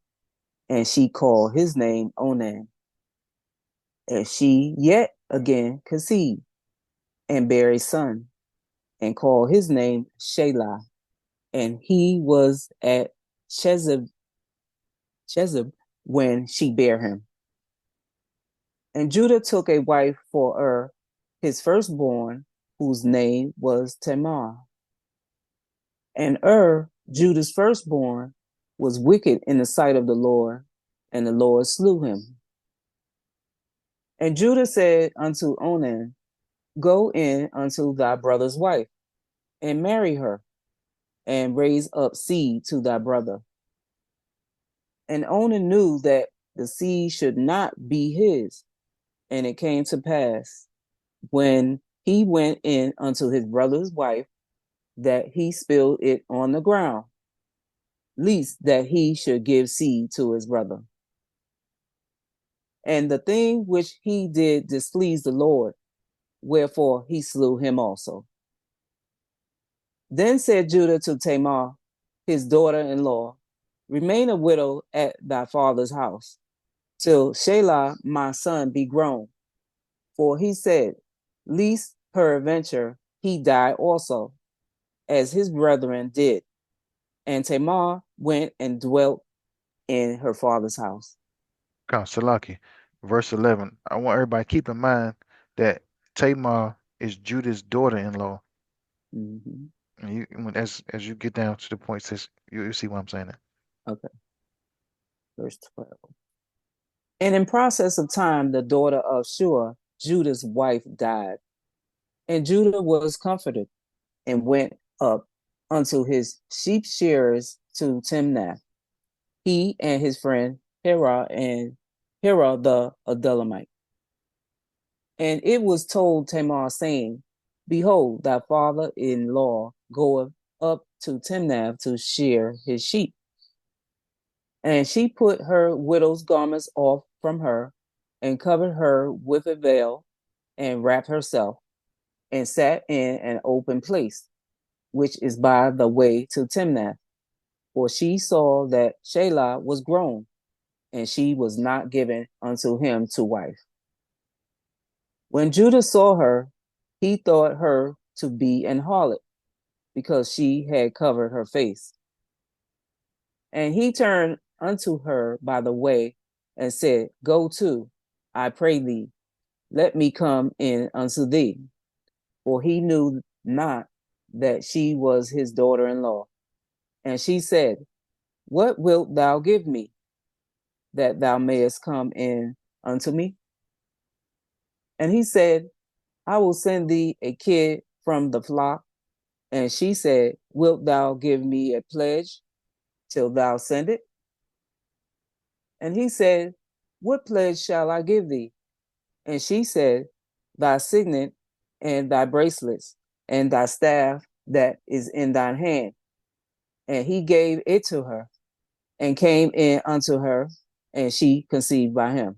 and she called his name Onan. And she yet again conceived and bare a son, and called his name Shelah. And he was at Chezib, Chezib when she bare him. And Judah took a wife for his firstborn, whose name was Tamar. And Judah's firstborn, was wicked in the sight of the Lord, and the Lord slew him. And Judah said unto Onan, Go in unto thy brother's wife, and marry her, and raise up seed to thy brother. And Onan knew that the seed should not be his. And it came to pass, when he went in unto his brother's wife, that he spilled it on the ground, lest that he should give seed to his brother. And the thing which he did displeased the Lord, wherefore he slew him also. Then said Judah to Tamar, his daughter in law, Remain a widow at thy father's house, till Shelah my son be grown. For he said, Lest peradventure he die also, as his brethren did. And Tamar went and dwelt in her father's house. Kind of Salaki. Verse 11. I want everybody to keep in mind that Tamar is Judah's daughter-in-law. Mm-hmm. And as you get down to the point, sis, you see what I'm saying. Okay, verse 12. And in process of time, the daughter of Shua, Judah's wife, died. And Judah was comforted and went up unto his sheep shearers to Timnath, he and his friend Hira the Adullamite. And it was told Tamar, saying, Behold, thy father in law goeth up to Timnath to shear his sheep. And she put her widow's garments off from her, and covered her with a veil, and wrapped herself, and sat in an open place, which is by the way to Timnath. For she saw that Shelah was grown, and she was not given unto him to wife. When Judah saw her, he thought her to be an harlot, because she had covered her face. And he turned unto her by the way and said, Go to, I pray thee, let me come in unto thee. For he knew not that she was his daughter in law. And she said, What wilt thou give me, that thou mayest come in unto me? And he said, I will send thee a kid from the flock. And she said, Wilt thou give me a pledge till thou send it? And he said, What pledge shall I give thee? And she said, Thy signet and thy bracelets and thy staff that is in thine hand. And he gave it to her and came in unto her, and she conceived by him.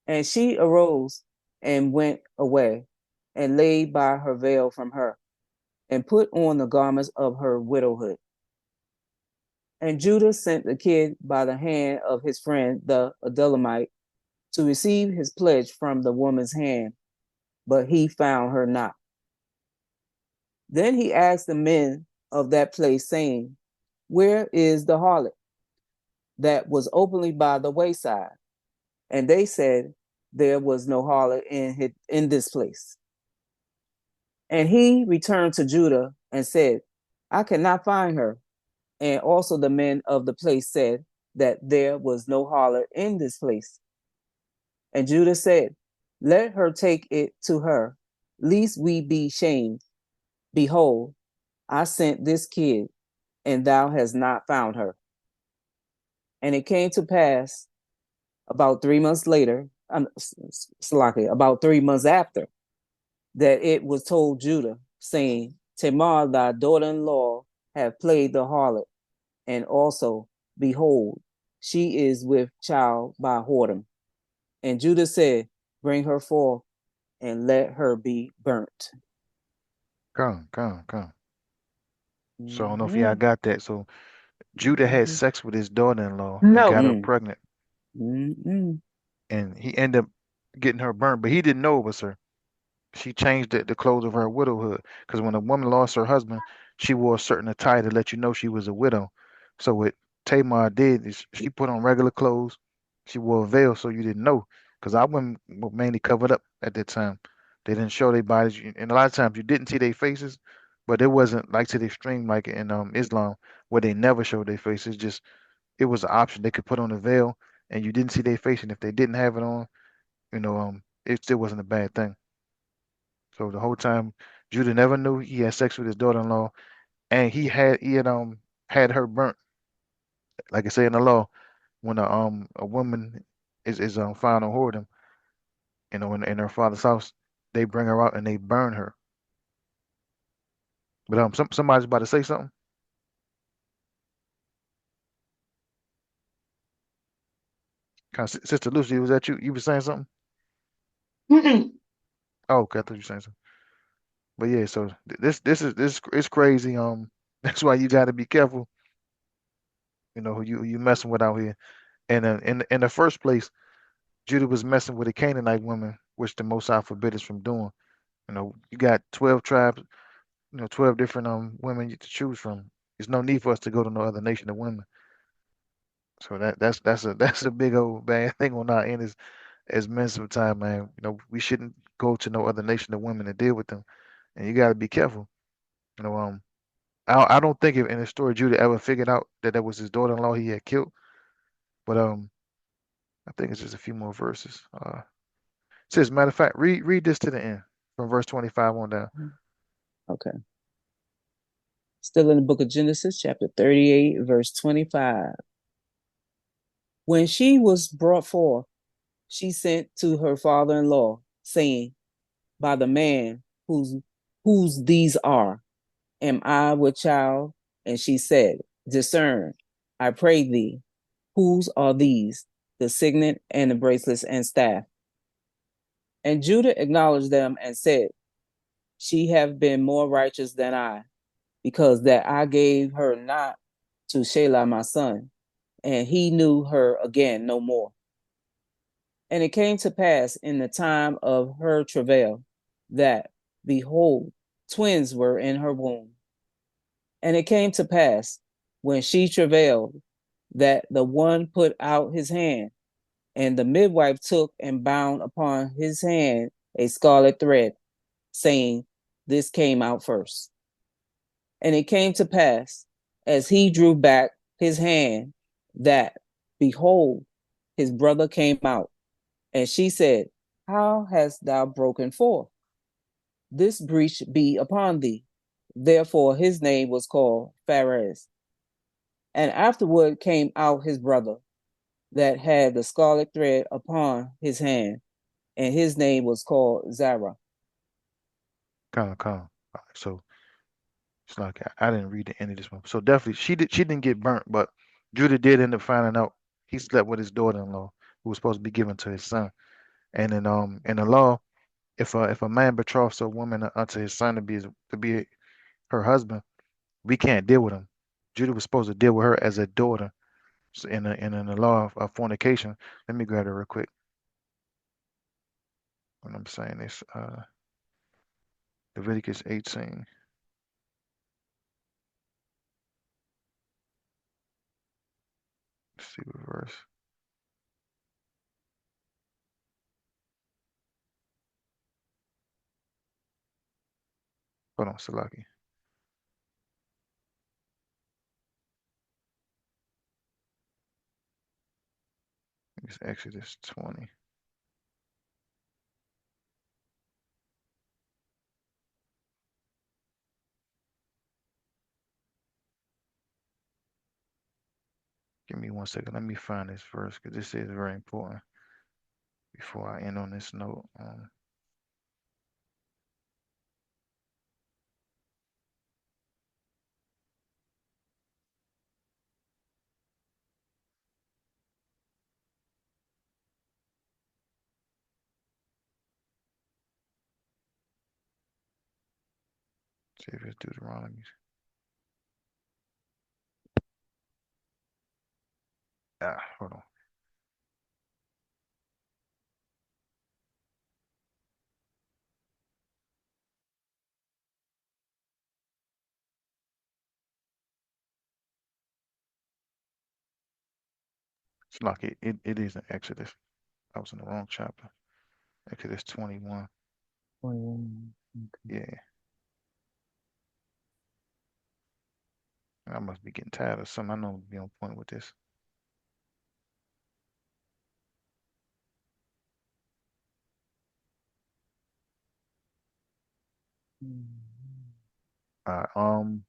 And she arose and went away and laid by her veil from her and put on the garments of her widowhood. And Judah sent the kid by the hand of his friend the Adullamite to receive his pledge from the woman's hand, but he found her not. Then he asked the men of that place, saying, Where is the harlot that was openly by the wayside? And they said, There was no harlot in this place. And he returned to Judah and said, I cannot find her. And also the men of the place said that there was no harlot in this place. And Judah said, Let her take it to her, lest we be shamed. Behold, I sent this kid, and thou hast not found her. And it came to pass about 3 months later, about 3 months after, that it was told Judah, saying, Tamar, thy daughter-in-law, hath played the harlot, and also, behold, she is with child by whoredom. And Judah said, Bring her forth, and let her be burnt. Come. So I don't know if y'all Mm-hmm. got that. So Judah had Mm-hmm. sex with his daughter-in-law and No. got her Mm. pregnant, Mm-hmm. and he ended up getting her burnt, but he didn't know it was her. She changed the clothes of her widowhood because when a woman lost her husband, she wore a certain attire to let you know she was a widow. So what Tamar did is she put on regular clothes. She wore a veil so you didn't know because our women were mainly covered up at that time. They didn't show their bodies, and a lot of times you didn't see their faces, but it wasn't like to the extreme like in Islam where they never showed their faces. Just it was an option. They could put on a veil and you didn't see their face, and if they didn't have it on, it still wasn't a bad thing. So the whole time, Judah never knew he had sex with his daughter-in-law, and he had her burnt. Like I say in the law, when a woman is found on whoredom, in her father's house, they bring her out and they burn her. But somebody's about to say something. Sister Lucy, was that you? You were saying something? Mm-mm. Oh, okay, I thought you were saying something. But yeah, so this is crazy. That's why you got to be careful. Who you messing with out here. And in the first place, Judah was messing with a Canaanite woman, which the Most High forbid us from doing. You got 12 tribes, 12 different women to choose from. There's no need for us to go to no other nation of women. So that's a that's a big old bad thing on our end as men sometimes, man. We shouldn't go to no other nation of women to deal with them. And you gotta be careful. You know, I don't think if in the story Judah ever figured out that that was his daughter-in-law he had killed. But I think it's just a few more verses. It says, matter of fact, read this to the end from verse 25 on down. Okay. Still in the book of Genesis, chapter 38, verse 25. When she was brought forth, she sent to her father in law, saying, By the man whose these are, am I with child? And she said, Discern, I pray thee, whose are these, the signet and the bracelets and staff? And Judah acknowledged them and said, She have been more righteous than I, because that I gave her not to Shelah my son, and he knew her again no more. And it came to pass in the time of her travail that, behold, twins were in her womb. And it came to pass when she travailed that the one put out his hand, and the midwife took and bound upon his hand a scarlet thread, saying, this came out first. And it came to pass, as he drew back his hand, that, behold, his brother came out. And she said, how hast thou broken forth? This breach be upon thee. Therefore his name was called Phares. And afterward came out his brother that had the scarlet thread upon his hand, and his name was called Zara. Come. All right, so it's like I didn't read the end of this one. So definitely she didn't get burnt, but Judah did end up finding out he slept with his daughter-in-law, who was supposed to be given to his son. And in the law, if a man betroths a woman unto his son to be her husband, we can't deal with him. Judah was supposed to deal with her as a daughter. So in the law of fornication. Let me grab it real quick. When I'm saying this, Leviticus 18. Let's see what verse. Hold on, Salaki. It's Exodus 20. Give me 1 second. Let me find this verse because this is very important before I end on this note. See if it's Deuteronomy. Hold on. It's like it is in Exodus. I was in the wrong chapter. Exodus 21. Okay. Yeah. I must be getting tired of something. I know I'm be on point with this. Uh, um,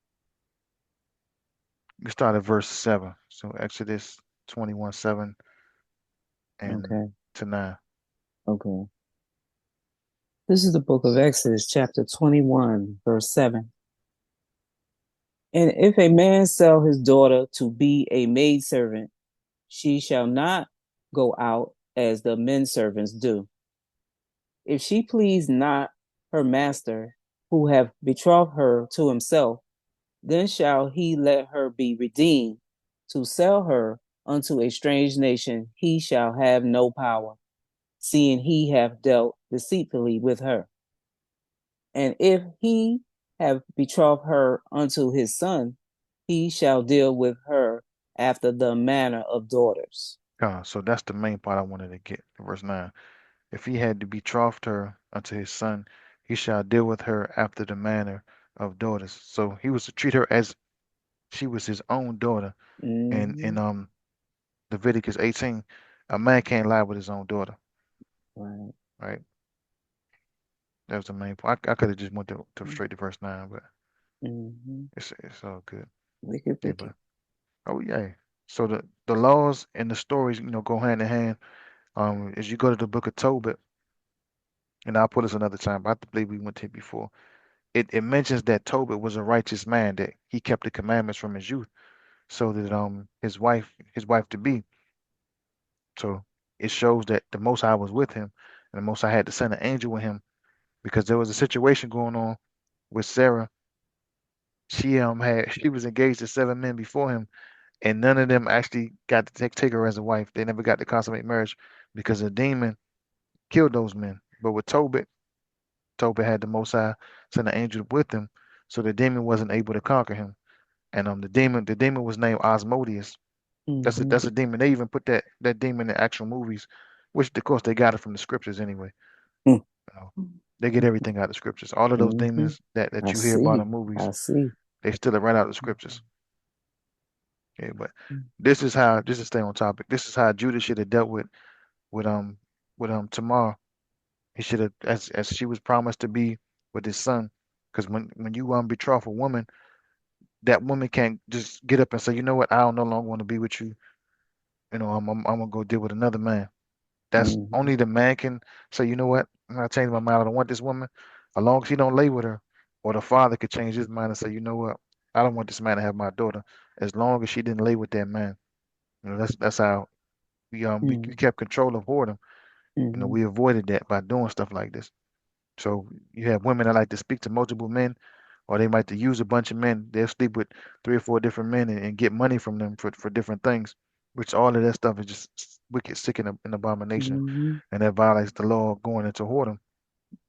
we start at verse 7. So Exodus 21, 7 and Okay. to 9. Okay. This is the book of Exodus, chapter 21, verse 7. And if a man sell his daughter to be a maidservant, she shall not go out as the men servants do. If she please not her master, who have betrothed her to himself, then shall he let her be redeemed. To sell her unto a strange nation, he shall have no power, seeing he hath dealt deceitfully with her. And if he have betrothed her unto his son, he shall deal with her after the manner of daughters. So that's the main part I wanted to get. Verse 9. If he had to betrothed her unto his son, he shall deal with her after the manner of daughters. So he was to treat her as she was his own daughter. And Mm-hmm. in Leviticus 18, a man can't lie with his own daughter, Right. right? That was the main point. I could have just went to straight to verse 9, but Mm-hmm. it's all good. Wicked, Yeah, wicked. but oh yeah. So the laws and the stories, go hand in hand. As you go to the book of Tobit, and I'll put this another time, but I believe we went to it before. It mentions that Tobit was a righteous man, that he kept the commandments from his youth, so that his wife to be. So it shows that the Most High was with him, and the Most High had to send an angel with him because there was a situation going on with Sarah. She was engaged to 7 men before him, and none of them actually got to take her as a wife. They never got to consummate marriage, because a demon killed those men. But with Tobit had the Most High send an angel with him, so the demon wasn't able to conquer him. And the demon was named Osmodeus. That's a demon. They even put that demon in actual movies, which of course they got it from the scriptures anyway. You know, they get everything out of the scriptures. All of those Mm-hmm. demons that I you hear about see. in movies, I see. they steal it right out of the scriptures. Okay, but this is stay on topic. This is how Judas should have dealt with Tamar. He should have, as she was promised to be with his son, because when you betroth a woman, that woman can't just get up and say, you know what, I don't no longer want to be with you. You know, I'm gonna go deal with another man. That's Mm-hmm. only the man can say, you know what, I'm gonna change my mind. I don't want this woman, as long as he don't lay with her. Or the father could change his mind and say, you know what, I don't want this man to have my daughter, as long as she didn't lay with that man. You know, that's how we kept control of whoredom. You know, Mm-hmm. we avoided that by doing stuff like this. So you have women that like to speak to multiple men, or they might to use a bunch of men. They'll sleep with three or four different men and get money from them for different things. Which all of that stuff is just wicked, sick, and an abomination, Mm-hmm. and that violates the law of going into whoredom,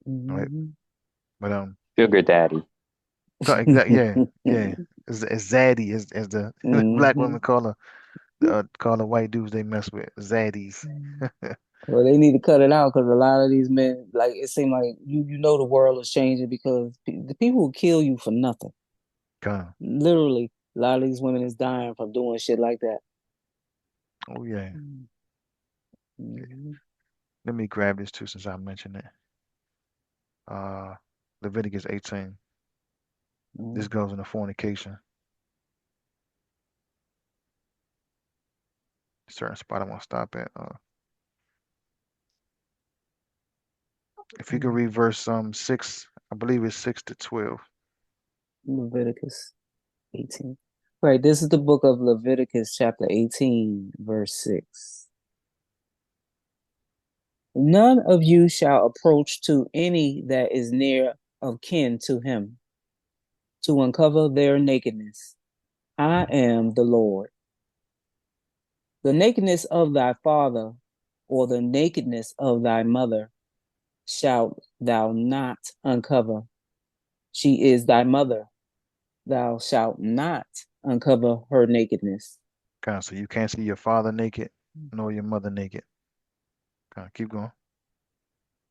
right? Mm-hmm. But Sugar daddy. exactly, yeah, yeah. It's zaddy, as the black Mm-hmm. women call the white dudes they mess with zaddies. Well, they need to cut it out because a lot of these men, like it seems like you know the world is changing because the people will kill you for nothing. Kind Literally, a lot of these women is dying from doing shit like that. oh yeah. Mm-hmm. Let me grab this too since I mentioned it. Uh, Leviticus 18. This goes into fornication. Certain spot I want to stop at. If you could read verse 6, I believe it's 6 to 12. Leviticus 18. Right, this is the book of Leviticus, chapter 18, verse 6. None of you shall approach to any that is near of kin to him to uncover their nakedness. I am the Lord. The nakedness of thy father or the nakedness of thy mother shalt thou not uncover. She is thy mother. Thou shalt not uncover her nakedness. So you can't see your father naked nor your mother naked. Keep going.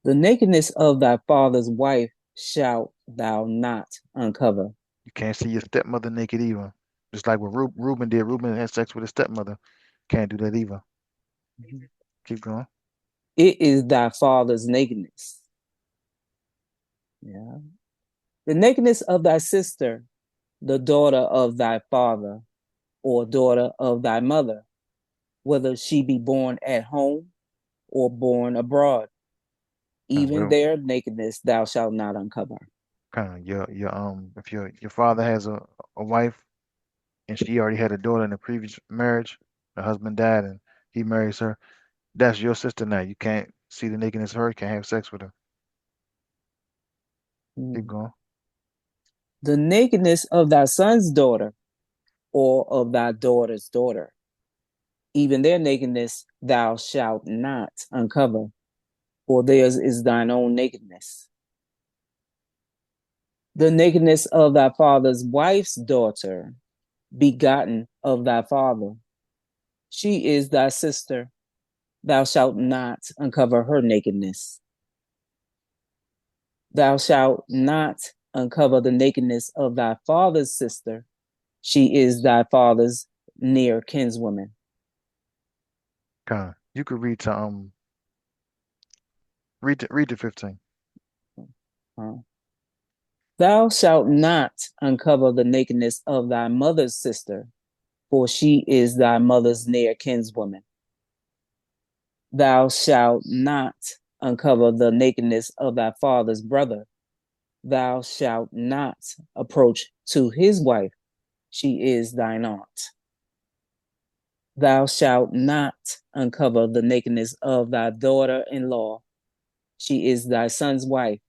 The nakedness of thy father's wife shalt thou not uncover. You can't see your stepmother naked either. Just like what Reuben did. Reuben had sex with his stepmother. Can't do that either. Keep going. It is thy father's nakedness. Yeah. The nakedness of thy sister, the daughter of thy father, or daughter of thy mother, whether she be born at home or born abroad. Even Well, their nakedness thou shalt not uncover. your if your father has a wife and she already had a daughter in the previous marriage, the husband died and he marries her. That's your sister now. You can't see the nakedness of her. You can't have sex with her. Keep Mm. going. The nakedness of thy son's daughter or of thy daughter's daughter, even their nakedness thou shalt not uncover, for theirs is thine own nakedness. The nakedness of thy father's wife's daughter, begotten of thy father, she is thy sister. Thou shalt not uncover her nakedness. Thou shalt not uncover the nakedness of thy father's sister. She is thy father's near kinswoman. You could read to 15. Uh, Thou shalt not uncover the nakedness of thy mother's sister, for she is thy mother's near kinswoman. Thou shalt not uncover the nakedness of thy father's brother. Thou shalt not approach to his wife. She is thine aunt. Thou shalt not uncover the nakedness of thy daughter in law. She is thy son's wife.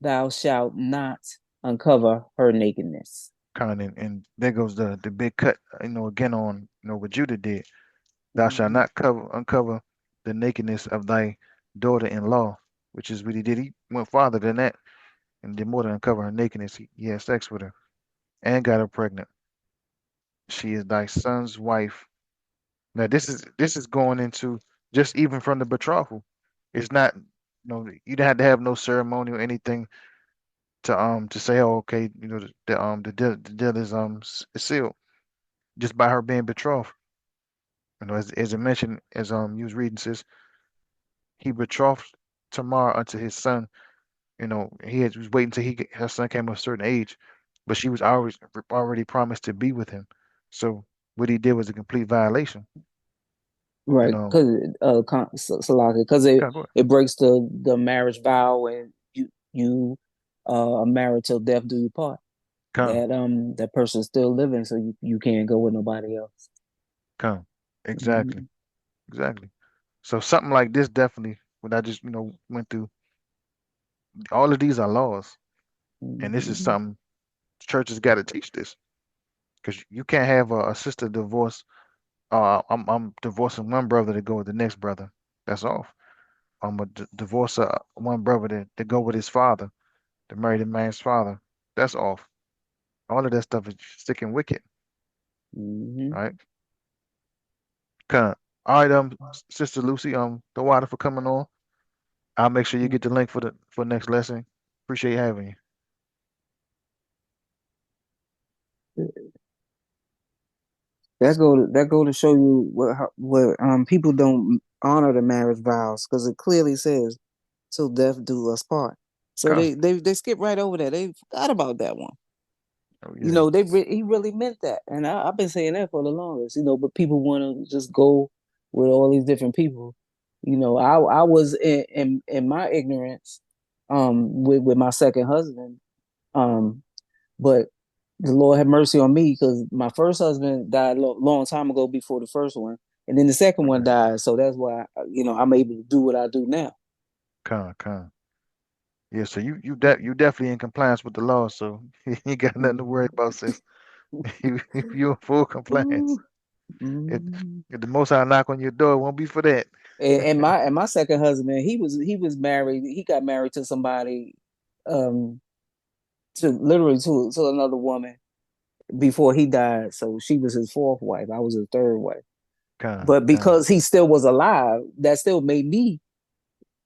Thou shalt not uncover her nakedness. And there goes the big cut. Again on what Judah did. Thou shalt Mm-hmm. not uncover the nakedness of thy daughter-in-law, which is what he did. He went farther than that and did more than uncover her nakedness. He had sex with her and got her pregnant. She is thy son's wife. Now this is going into just even from the betrothal. It's not, you don't have to have no ceremony or anything to say, oh, okay, the deal is sealed just by her being betrothed. As I mentioned, as you was reading, sis, he betrothed Tamar unto his son. Was waiting till her son came of a certain age, but she was already promised to be with him. So what he did was a complete violation. You Right, know, because Salaka, because it go ahead. it breaks the marriage vow, and you are married till death do you part. Come, That person's still living, so you can't go with nobody else. come. Exactly, Hmm. exactly. So something like this definitely, what I just went through, all of these are laws, and this is Hmm. something churches got to teach this because you can't have a sister divorce. I'm divorcing one brother to go with the next brother. That's off. I'm a divorce one brother to go with his father, to marry the man's father. That's off. All of that stuff is sick and wicked, Hmm. right? Kind all right, Sister Lucy, the water for coming on. I'll make sure you get the link for next lesson. Appreciate having you. That go to show you what people don't honor the marriage vows because it clearly says till death do us part. So Come. they skip right over that. They forgot about that one. Oh yeah. He really meant that, and I've been saying that for the longest. But people want to just go with all these different people. I was in my ignorance, with my second husband, um, but the Lord have mercy on me because my first husband died a long time ago before the first one, and then the second one Okay. died. So that's why I'm able to do what I do now. Come. Yeah. So you definitely in compliance with the law. So you ain't got nothing to worry about, sis. You in full compliance. If, Mhm. if the Most High knock on your door, it won't be for that. And my second husband, he was married. He got married to somebody, um, to literally to another woman before he died. So she was his fourth wife. I was his third wife. But Come. because he still was alive, that still made me,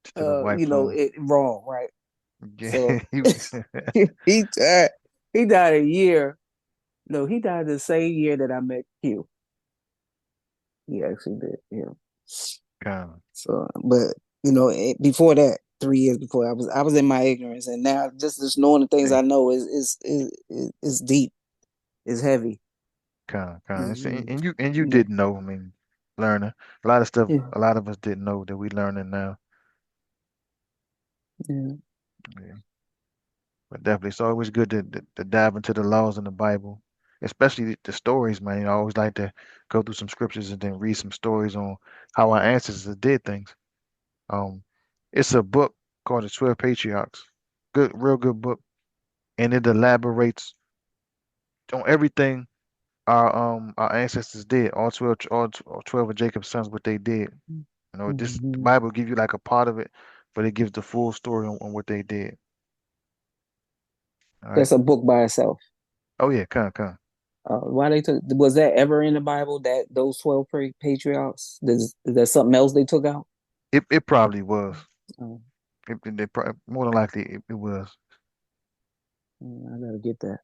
Still a wife to him. it wrong, right? Yeah. So he died. He died a year. No, he died the same year that I met Q. He actually did. Yeah. Come. So, but before that, 3 years before, I was in my ignorance, and now just knowing the things Hey, I know is deep, is heavy. come. Mhm. And you Yeah, didn't know. I mean, learning a lot of stuff. yeah, A lot of us didn't know that we learning now. yeah. Yeah. But definitely, it's always good to dive into the laws in the Bible, especially the stories, man. I always like to go through some scriptures and then read some stories on how our ancestors did things. Um, it's a book called The 12 Patriarchs. Good, real good book, and it elaborates on everything our ancestors did. All 12 of Jacob's sons, what they did. This the Mhm. Bible give you like a part of it, but it gives the full story on what they did. All right. That's a book by itself. Oh yeah, come. Why they took Was that ever in the Bible, that those 12 patriarchs? Is there something else they took out? It probably was. Oh, More than likely it was. I gotta get that.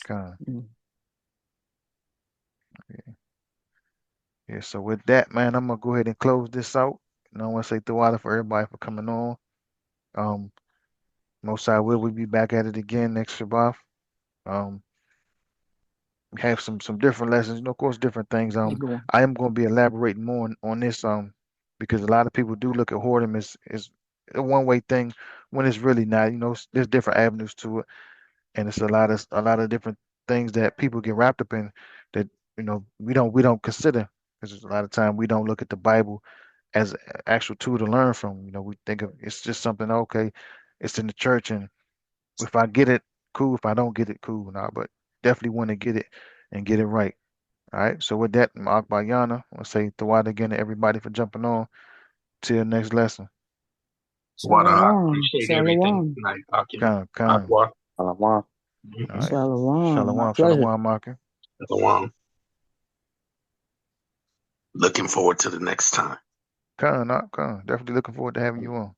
Kind Mm. yeah. Yeah. So with that, man, I'm gonna go ahead and close this out. And I want to say thank you for everybody for coming on. Um, Most I will we be back at it again next Shabbat. Um, we have some different lessons, of course, different things. Keep going. I am going to be elaborating more on this because a lot of people do look at whoredom as a one way thing when it's really not. There's different avenues to it, and it's a lot of different things that people get wrapped up in that we don't consider because a lot of time we don't look at the Bible as an actual tool to learn from. We think of it's just something okay, it's in the church, and if I get it, cool. If I don't get it, cool. Nah, but definitely want to get it and get it right. All right. So with that, I'm Akbayana. I want to say Tawad again to everybody for jumping on. till next lesson. What Shalom. appreciate everything Shalom. tonight, Akim. Con. Aqua. Shalom. All Mm-hmm. right. Shalom. My Shalom, pleasure. shalom, Markin. Looking forward to the next time. Con, not con. Definitely looking forward to having you on.